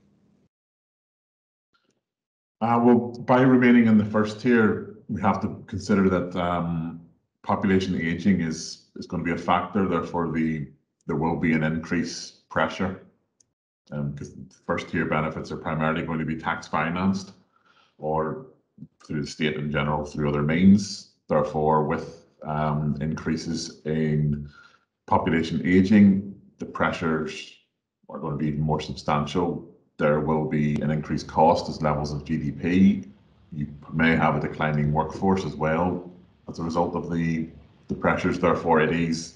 Well, by remaining in the first tier, we have to consider that population aging is going to be a factor. Therefore, there will be an increased pressure because first tier benefits are primarily going to be tax financed or through the state in general through other means. Therefore, with increases in population aging, the pressures are going to be even more substantial. There will be an increased cost as levels of GDP. You may have a declining workforce as well as a result of the pressures. Therefore, it is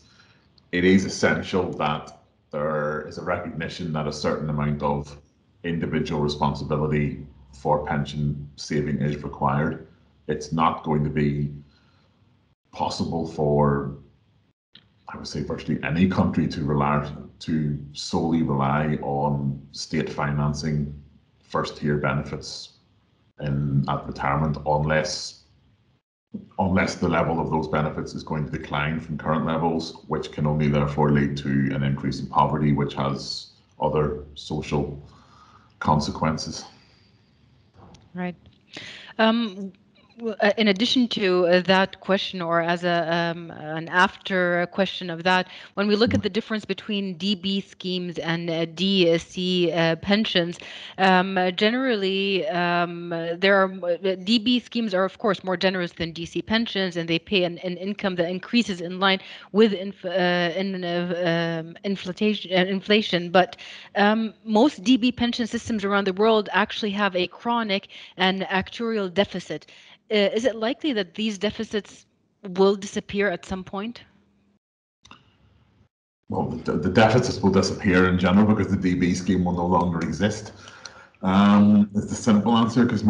essential that there is a recognition that a certain amount of individual responsibility for pension saving is required. It's not going to be possible for, I would say, virtually any country to solely rely on state financing first tier benefits at retirement unless the level of those benefits is going to decline from current levels, which can only therefore lead to an increase in poverty, which has other social consequences.
Right. In addition to that question, or as an after question of that, when we look at the difference between DB schemes and DC pensions, generally there are DB schemes are of course more generous than DC pensions, and they pay an income that increases in line with inflation. But most DB pension systems around the world actually have a chronic and actuarial deficit. Is it likely that these deficits will disappear at some point?
Well, the deficits will disappear in general because the DB scheme will no longer exist. It's the simple answer, because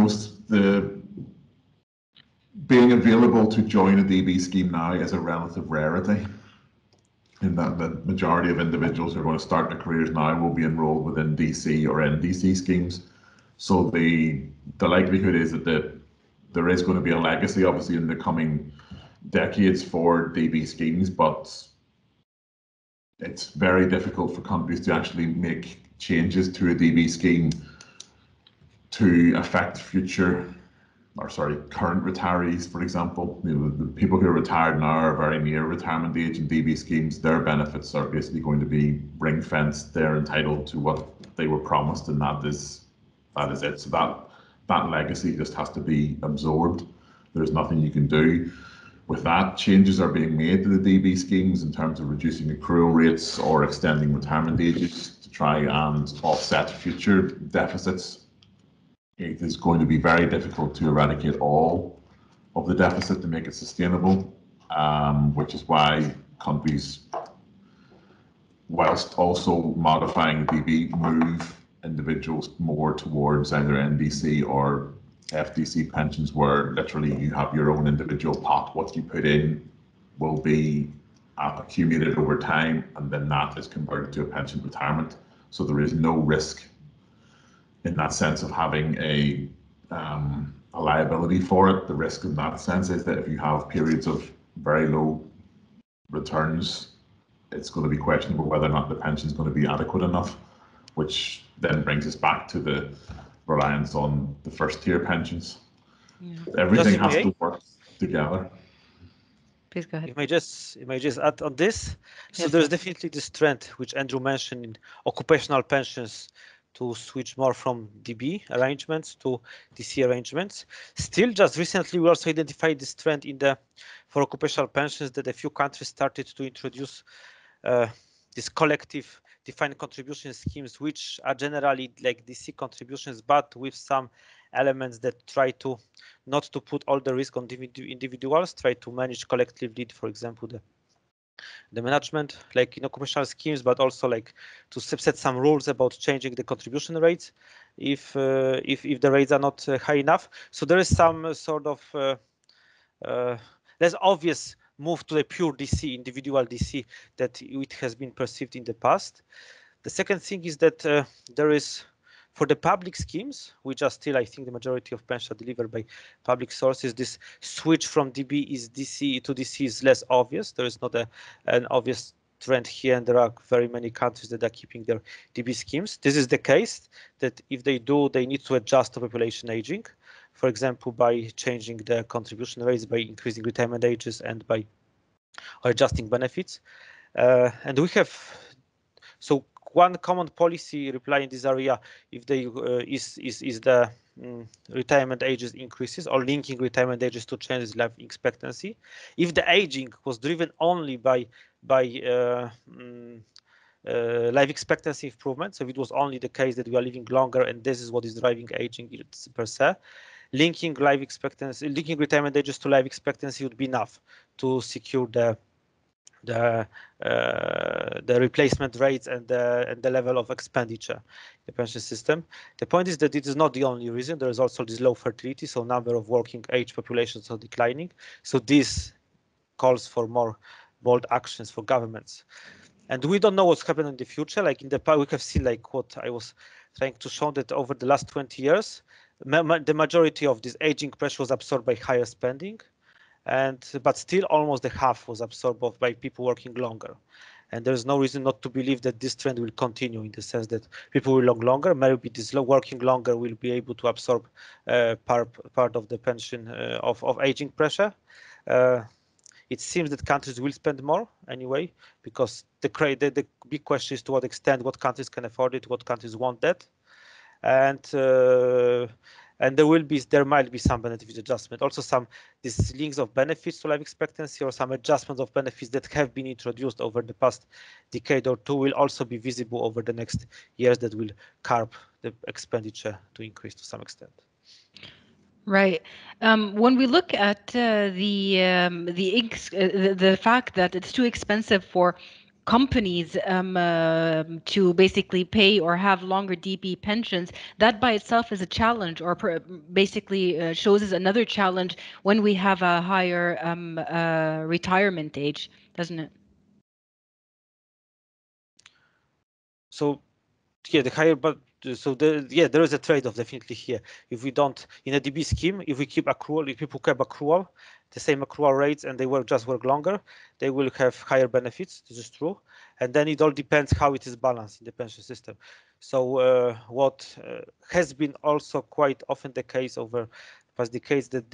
being available to join a DB scheme now is a relative rarity, in that the majority of individuals who are going to start their careers now will be enrolled within DC or NDC schemes. So the likelihood is that there is going to be a legacy, obviously, in the coming decades for DB schemes, but it's very difficult for countries to actually make changes to a DB scheme to affect current retirees, for example. The people who are retired now are very near retirement age in DB schemes. Their benefits are basically going to be ring fenced. They're entitled to what they were promised, and that is it. So that legacy just has to be absorbed. There's nothing you can do with that. Changes are being made to the DB schemes in terms of reducing accrual rates or extending retirement ages to try and offset future deficits. It is going to be very difficult to eradicate all of the deficit to make it sustainable, which is why countries, whilst also modifying the DB, move individuals more towards either NDC or FDC pensions, where literally you have your own individual pot. What you put in will be accumulated over time, and then that is converted to a pension retirement. So there is no risk in that sense of having a liability for it. The risk in that sense is that if you have periods of very low returns, it's going to be questionable whether or not the pension is going to be adequate enough, which then brings us back to the reliance on the first tier pensions. Yeah. Everything has to work together.
Please go ahead.
If I may just add on this. So yes, there's definitely this trend, which Andrew mentioned, in occupational pensions to switch more from DB arrangements to DC arrangements. Still, just recently, we also identified this trend for occupational pensions, that a few countries started to introduce these collective defined contribution schemes, which are generally like DC contributions, but with some elements that try to not to put all the risk on individuals, try to manage collectively, for example, the management, like in occupational schemes, but also like to set some rules about changing the contribution rates if the rates are not high enough. So there is some sort of less obvious move to a pure DC, individual DC, that it has been perceived in the past. The second thing is that there is, For the public schemes, which are still, I think, the majority of pensions are delivered by public sources, this switch from DB is DC to DC is less obvious. There is not an obvious trend here, and there are very many countries that are keeping their DB schemes. This is the case that if they do, they need to adjust to population aging, for example, by changing the contribution rates, by increasing retirement ages, and by adjusting benefits. And we have so one common policy reply in this area, if they is the retirement ages increases or linking retirement ages to changes in life expectancy. If the aging was driven only by life expectancy improvement, so if it was only the case that we are living longer and this is what is driving aging per se, linking life expectancy, linking retirement ages to life expectancy would be enough to secure the replacement rates and the level of expenditure in the pension system. The point is that it is not the only reason. There is also this low fertility, so number of working age populations are declining. So this calls for more bold actions for governments. And we don't know what's happening in the future. Like in the past, we have seen like what I was trying to show that over the last 20 years, the majority of this aging pressure was absorbed by higher spending. But still almost the half was absorbed by people working longer. And there's no reason not to believe that this trend will continue in the sense that people will work longer, maybe this working longer will be able to absorb part of the pension of aging pressure. It seems that countries will spend more anyway, because the big question is to what extent what countries can afford it, what countries want that. And there might be some benefit adjustment. Also these links of benefits to life expectancy or some adjustments of benefits that have been introduced over the past decade or two will also be visible over the next years that will curb the expenditure to increase to some extent.
Right. When we look at the fact that it's too expensive for companies to basically pay or have longer DB pensions, that by itself is a challenge, or basically shows us another challenge when we have a higher retirement age, doesn't it?
So yeah, the higher, but so there is a trade-off definitely here. If we don't in a DB scheme, if we keep accrual, if people keep accrual, the same accrual rates, and they work longer, they will have higher benefits. This is true, and then it all depends how it is balanced in the pension system. So what has been also quite often the case over past decades that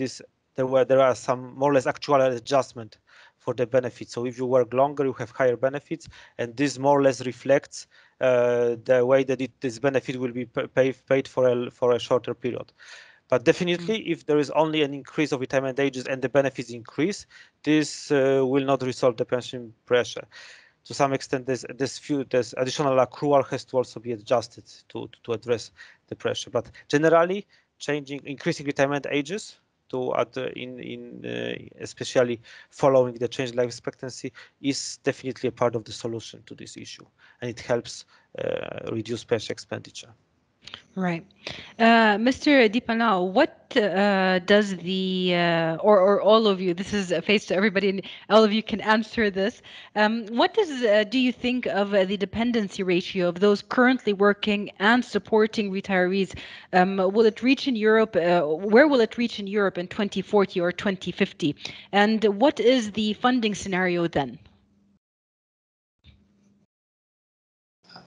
there are some more or less actual adjustment for the benefits. So if you work longer, you have higher benefits, and this more or less reflects the way that this benefit will be paid for a shorter period. But definitely, if there is only an increase of retirement ages and the benefits increase, this will not resolve the pension pressure. To some extent, this additional accrual has to also be adjusted to address the pressure. But generally, increasing retirement ages especially following the change in life expectancy is definitely a part of the solution to this issue, and it helps reduce pension expenditure.
Right. Mr. Deepana, what does or all of you, this is a face to everybody, and all of you can answer this. What do you think of the dependency ratio of those currently working and supporting retirees? Will it reach in Europe? Where will it reach in Europe in 2040 or 2050? And what is the funding scenario then?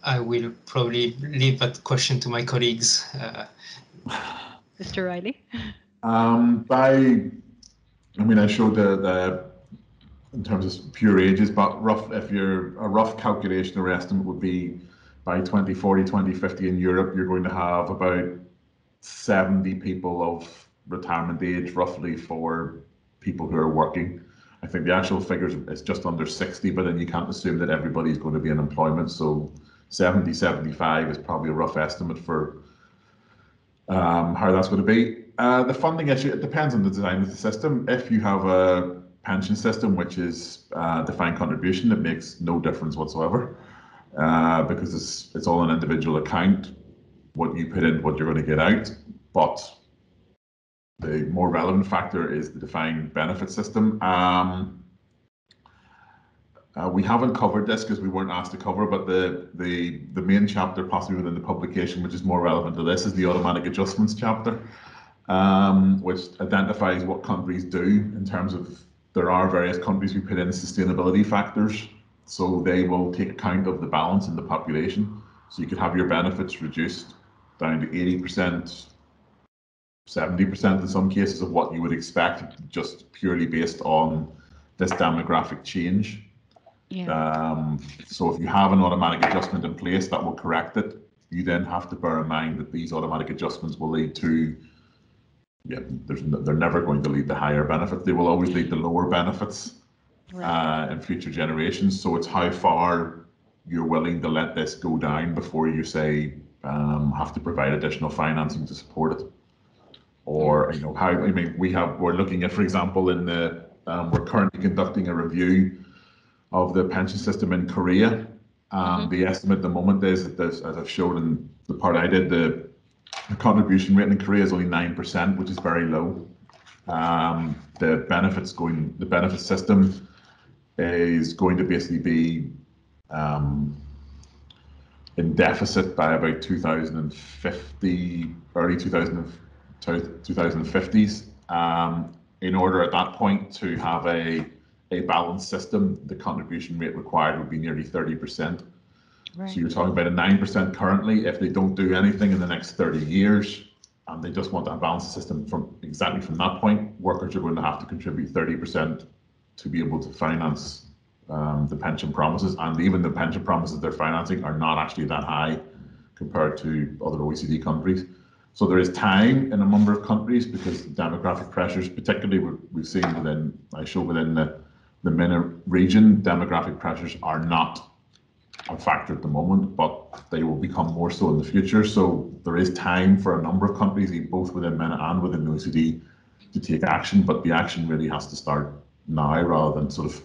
I will probably leave that question to my colleagues.
Mr. Riley?
I showed in terms of pure ages, but a rough calculation or estimate would be by 2040, 2050 in Europe, you're going to have about 70 people of retirement age, roughly, for people who are working. I think the actual figures is just under 60, but then you can't assume that everybody's going to be in employment. So 70, 75 is probably a rough estimate for how that's going to be. The funding issue, it depends on the design of the system. If you have a pension system which is defined contribution, it makes no difference whatsoever because it's all an individual account, what you put in, what you're going to get out. But the more relevant factor is the defined benefit system. We haven't covered this because we weren't asked to cover, but the main chapter possibly within the publication, which is more relevant to this, is the automatic adjustments chapter, which identifies what countries do in terms of, there are various countries who put in sustainability factors, so they will take account of the balance in the population. So you could have your benefits reduced down to 80%, 70% in some cases of what you would expect, just purely based on this demographic change.
Yeah.
So if you have an automatic adjustment in place that will correct it, you then have to bear in mind that these automatic adjustments will lead to, they're never going to lead to higher benefits. They will always lead to lower benefits in future generations. So it's how far you're willing to let this go down before you say have to provide additional financing to support it. Or how, I mean, we're looking at, for example, in the we're currently conducting a review of the pension system in Korea. The estimate at the moment is that this, as I've showed in the part I did, the contribution rate in Korea is only 9%, which is very low. The benefit system is going to basically be in deficit by about 2050, early 2050s. In order at that point to have a balanced system, the contribution rate required would be nearly 30%. Right. So you're talking about a 9% currently. If they don't do anything in the next 30 years, and they just want to balance the system from that point, workers are going to have to contribute 30% to be able to finance the pension promises. And even the pension promises they're financing are not actually that high compared to other OECD countries. So there is time in a number of countries because the demographic pressures, particularly we've seen within the MENA region, demographic pressures are not a factor at the moment, but they will become more so in the future. So there is time for a number of countries, both within MENA and within the OECD, to take action, but the action really has to start now rather than sort of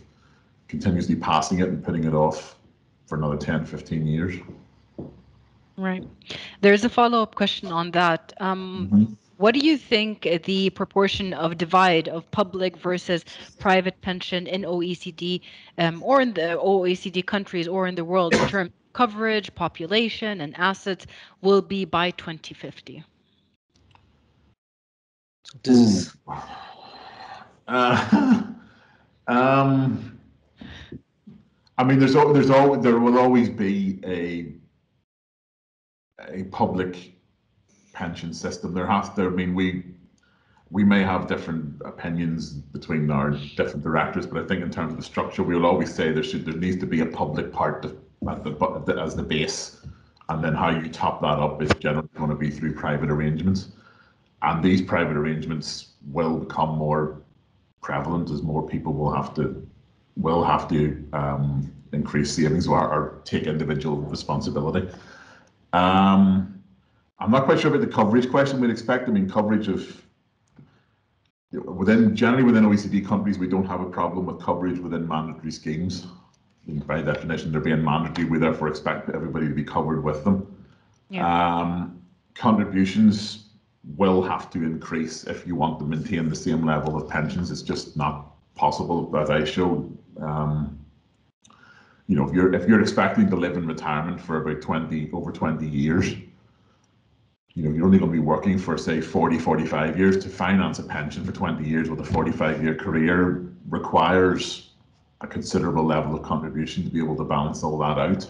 continuously passing it and putting it off for another 10, 15 years.
Right. There's a follow-up question on that. What do you think the proportion of divide of public versus private pension in OECD or in the OECD countries or in the world in terms of coverage, population, and assets will be by 2050?
This is
I mean, there will always be a public pension system. I mean, we may have different opinions between our different directors, but I think in terms of the structure, we will always say there needs to be a public part as the base, and then how you top that up is generally going to be through private arrangements. And these private arrangements will become more prevalent as more people will have to increase savings or take individual responsibility. I'm not quite sure about the coverage question we'd expect. I mean, coverage of generally within OECD countries, we don't have a problem with coverage within mandatory schemes. By definition, they're being mandatory. We therefore expect everybody to be covered with them. Yeah. Contributions will have to increase if you want to maintain the same level of pensions. It's just not possible, as I showed. If you're expecting to live in retirement for about over 20 years, you're only going to be working for, say, 40, 45 years. To finance a pension for 20 years with a 45-year career requires a considerable level of contribution to be able to balance all that out.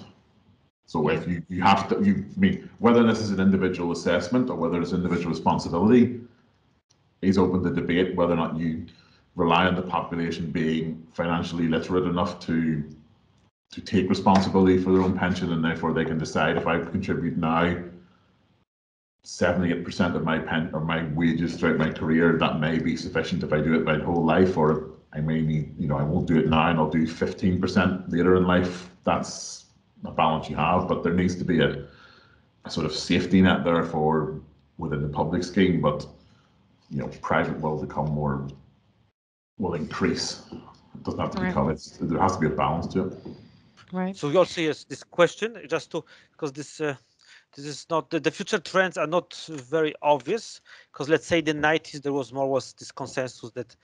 So if you have to, I mean, whether this is an individual assessment or whether it's individual responsibility is open to debate, whether or not you rely on the population being financially literate enough to take responsibility for their own pension, and therefore they can decide, if I contribute now 78% of my wages throughout my career, that may be sufficient if I do it my whole life, or I may need, I won't do it now and I'll do 15% later in life. That's a balance you have, but there needs to be a sort of safety net there for within the public scheme, but private will increase. It doesn't have to become, there has to be a balance to it.
Right.
So we also use this question just to, because this is not the future trends are not very obvious, because let's say the 90s there was this consensus that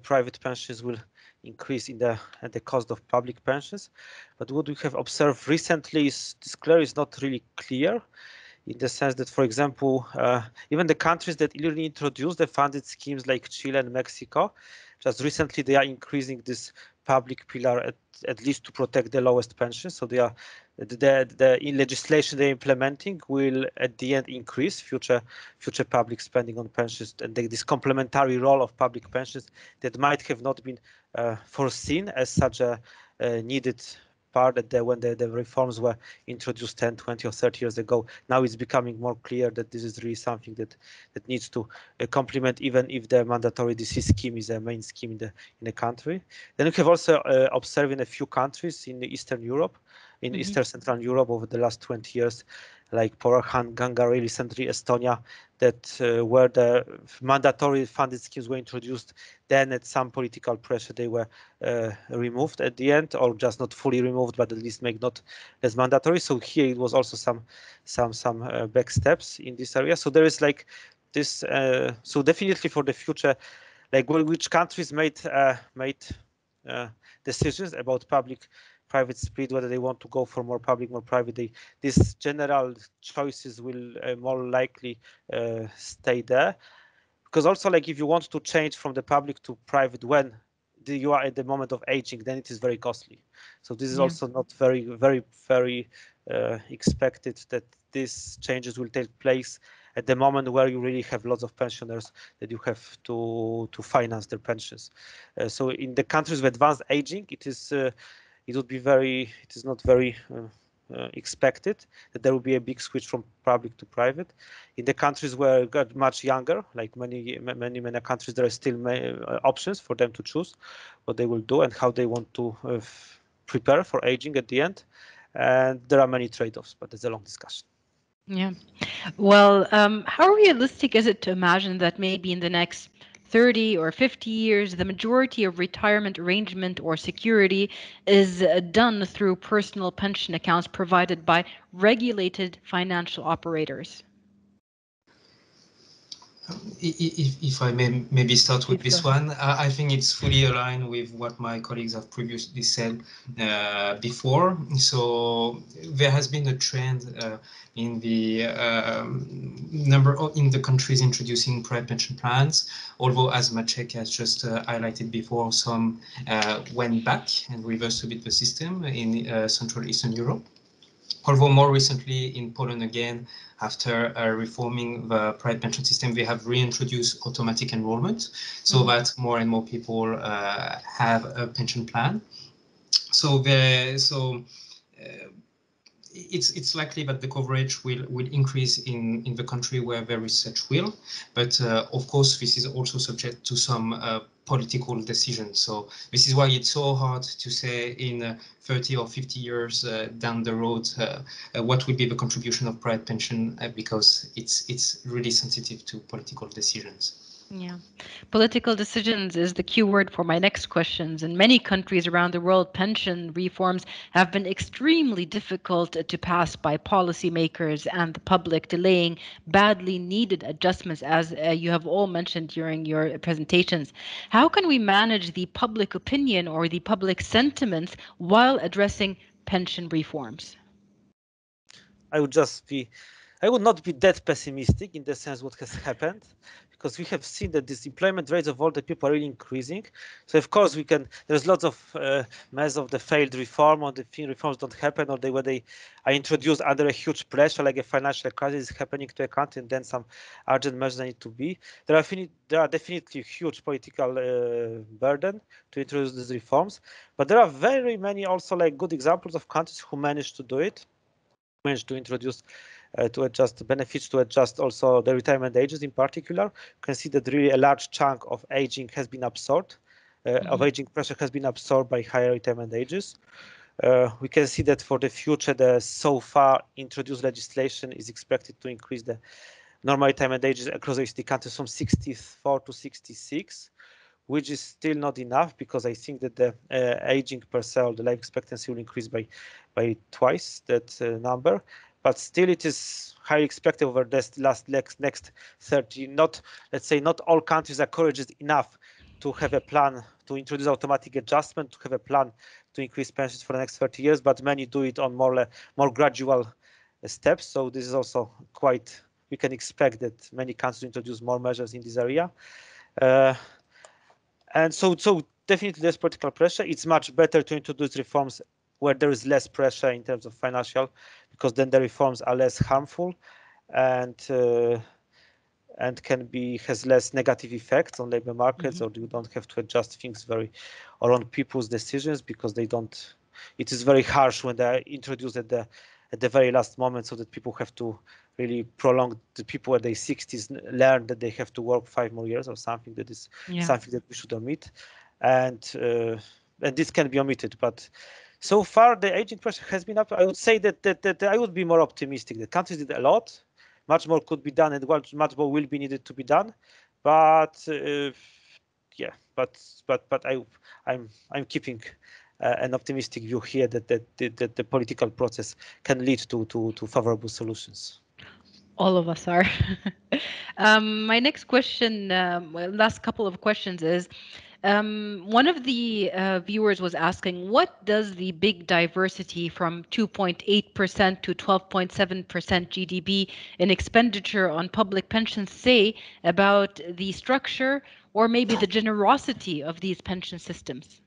private pensions will increase in the cost of public pensions. But what we have observed recently is this clear is not really clear, in the sense that, for example, even the countries that really introduced the funded schemes like Chile and Mexico, just recently they are increasing this public pillar at least to protect the lowest pensions. So they are the in legislation they're implementing will at the end increase future public spending on pensions, and this complementary role of public pensions that might have not been foreseen as such a needed part that when the reforms were introduced 10, 20 or 30 years ago. Now it's becoming more clear that this is really something that needs to complement, even if the mandatory DC scheme is a main scheme in the country. Then we have also observed in a few countries in Eastern Europe, in Eastern Central Europe over the last 20 years, like Poland, Hungary, recently Estonia, that where the mandatory funded schemes were introduced, then at some political pressure they were removed at the end, or just not fully removed, but at least make not as mandatory. So here it was also some back steps in this area. So there is like this. So definitely for the future, like which countries made decisions about public-private split, whether they want to go for more public, more private. These general choices will more likely stay there, because also like if you want to change from the public to private when you are at the moment of aging, then it is very costly. So this is also not very expected that these changes will take place at the moment where you really have lots of pensioners that you have to finance their pensions. So in the countries with advanced aging, it is not very expected that there will be a big switch from public to private. In the countries where got much younger, like many countries, there are still options for them to choose what they will do and how they want to prepare for aging at the end. And there are many trade-offs, but it's a long discussion.
Yeah. Well, how realistic is it to imagine that maybe in the next 30 or 50 years, the majority of retirement arrangement or security is done through personal pension accounts provided by regulated financial operators?
If I may maybe start with
Please
this
go ahead.
one, I think it's fully aligned with what my colleagues have previously said before. So there has been a trend in the in the countries introducing private pension plans, although as Maciek has just highlighted before, some went back and reversed a bit the system in Central Eastern Europe. Although more recently in Poland again, after reforming the private pension system, they have reintroduced automatic enrollment so that more and more people have a pension plan. So it's likely that the coverage will increase in the country where there is such will, but of course this is also subject to some political decisions. So this is why it's so hard to say in 30 or 50 years down the road what will be the contribution of private pension, because it's really sensitive to political decisions.
Yeah. Political decisions is the key word for my next questions. In many countries around the world, pension reforms have been extremely difficult to pass by policymakers and the public, delaying badly needed adjustments, as you have all mentioned during your presentations. How can we manage the public opinion or the public sentiments while addressing pension reforms?
I would not be that pessimistic in the sense what has happened, because we have seen that this employment rates of older people are really increasing. So of course there's lots of mess of the failed reform, or the reforms don't happen, or where they are introduced under a huge pressure, like a financial crisis is happening to a country, and then some urgent measures need to be. There are definitely huge political burden to introduce these reforms, but there are very many also like good examples of countries who managed to do it. Managed to introduce to adjust benefits, to adjust also the retirement ages in particular. You can see that really a large chunk of aging has been absorbed, of aging pressure has been absorbed by higher retirement ages. We can see that for the future, the so far introduced legislation is expected to increase the normal retirement ages across OECD countries from 64 to 66, which is still not enough, because I think that the aging per se, or the life expectancy, will increase by twice that number. But still, it is highly expected over this next 30. Let's say not all countries are courageous enough to have a plan to introduce automatic adjustment, to have a plan to increase pensions for the next 30 years, but many do it on more gradual steps. So this is also quite, we can expect that many countries introduce more measures in this area. And so definitely there's political pressure. It's much better to introduce reforms where there is less pressure in terms of financial, because then the reforms are less harmful and has less negative effects on labor markets, or you don't have to adjust things on people's decisions, because they don't. It is very harsh when they're introduced at the very last moment, so that people have to really prolong. The people at their 60s learn that they have to work 5 more years or something. That is something that we should omit, and this can be omitted. But so far, the aging pressure has been up. I would say that I would be more optimistic. The countries did a lot. Much more could be done, and much more will be needed to be done. But yeah, but I'm keeping an optimistic view here that the political process can lead to favorable solutions.
All of us are. My next question, last couple of questions is, one of the viewers was asking, what does the big diversity from 2.8% to 12.7% GDP in expenditure on public pensions say about the structure or maybe the generosity of these pension systems?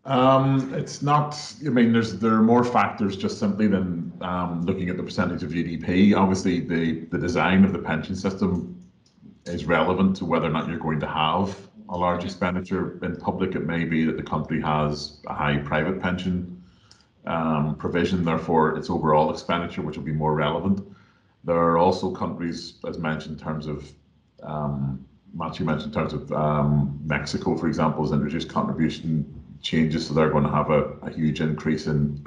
It's not, I mean, there are more factors just simply than looking at the percentage of GDP. Obviously, the design of the pension system is relevant to whether or not you're going to have a large expenditure in public. It may be that the country has a high private pension provision, therefore its overall expenditure, which will be more relevant. There are also countries, as mentioned, in terms of Matthew mentioned, in terms of Mexico, for example, has introduced contribution changes, so they're going to have a huge increase in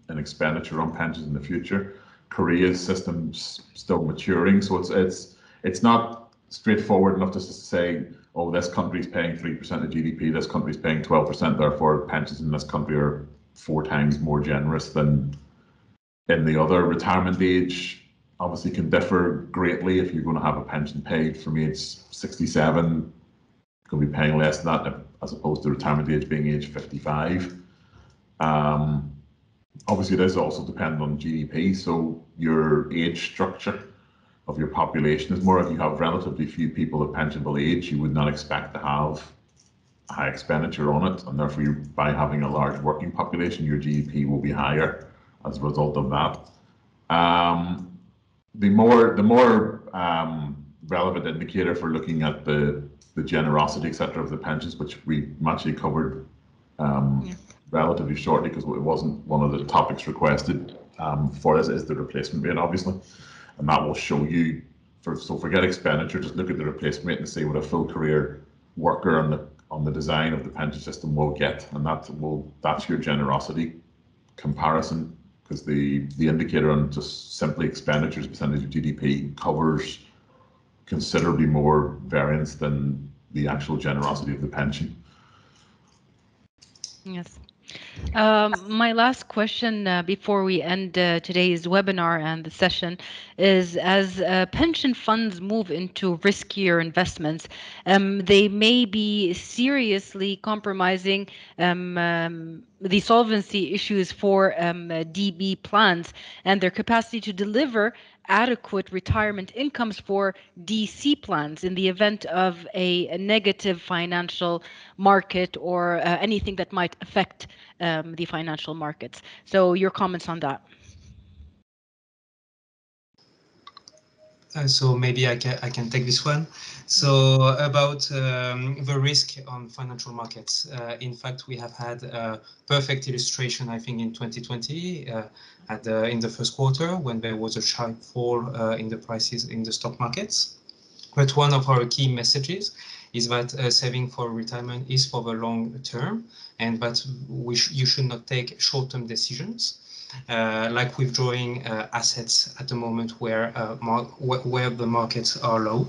in expenditure on pensions in the future. Korea's system's still maturing, so it's not straightforward enough just to say, oh, this country's paying 3% of GDP, this country's paying 12%, therefore pensions in this country are 4 times more generous than in the other. Retirement age obviously can differ greatly. If you're going to have a pension paid from age 67, you're going to be paying less than that, as opposed to retirement age being age 55. Obviously, it is also dependent on GDP, so your age structure of your population is more. If you have relatively few people of pensionable age, you would not expect to have a high expenditure on it, and therefore, by having a large working population, your GDP will be higher as a result of that. The more relevant indicator for looking at the generosity, etc., of the pensions, which we actually covered relatively shortly because it wasn't one of the topics requested for this, is the replacement rate, obviously, and that will show you. So forget expenditure, just look at the replacement rate and see what a full career worker on the design of the pension system will get, and that's your generosity comparison, because the indicator on just simply expenditures percentage of GDP covers considerably more variance than the actual generosity of the pension.
Yes. My last question before we end today's webinar and the session is, as pension funds move into riskier investments, they may be seriously compromising the solvency issues for DB plans and their capacity to deliver adequate retirement incomes for DC plans in the event of a negative financial market or anything that might affect the financial markets. So your comments on that?
So maybe I can take this one. So about the risk on financial markets. In fact, we have had a perfect illustration, I think, in 2020 in the first quarter, when there was a sharp fall in the prices in the stock markets. But one of our key messages is that saving for retirement is for the long term, and that you should not take short-term decisions. Like withdrawing assets at the moment where the markets are low.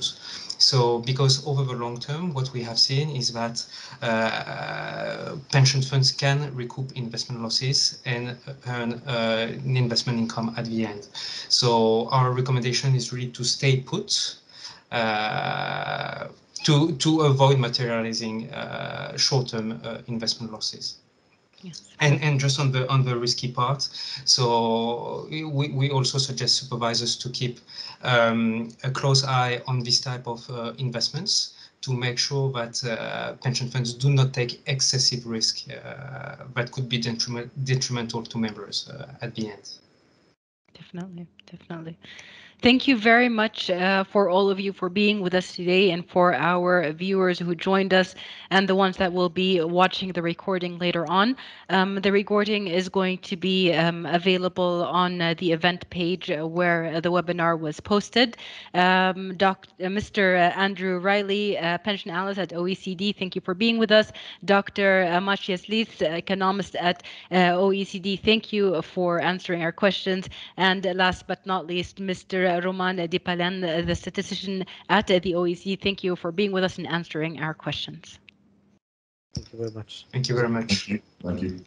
So because over the long term, what we have seen is that pension funds can recoup investment losses and earn an investment income at the end. So our recommendation is really to stay put to avoid materializing short-term investment losses.
Yes.
And just on the risky part, so we also suggest supervisors to keep a close eye on this type of investments to make sure that pension funds do not take excessive risk that could be detrimental to members at the end.
Definitely, definitely. Thank you very much for all of you for being with us today, and for our viewers who joined us and the ones that will be watching the recording later on. The recording is going to be available on the event page where the webinar was posted. Mr. Andrew Riley, pension analyst at OECD, thank you for being with us. Dr. Maciej Lis, economist at OECD, thank you for answering our questions. And last but not least, Mr. Roman Dipalen, the statistician at the OECD. Thank you for being with us and answering our questions.
Thank you very much.
Thank you very much.
Thank you.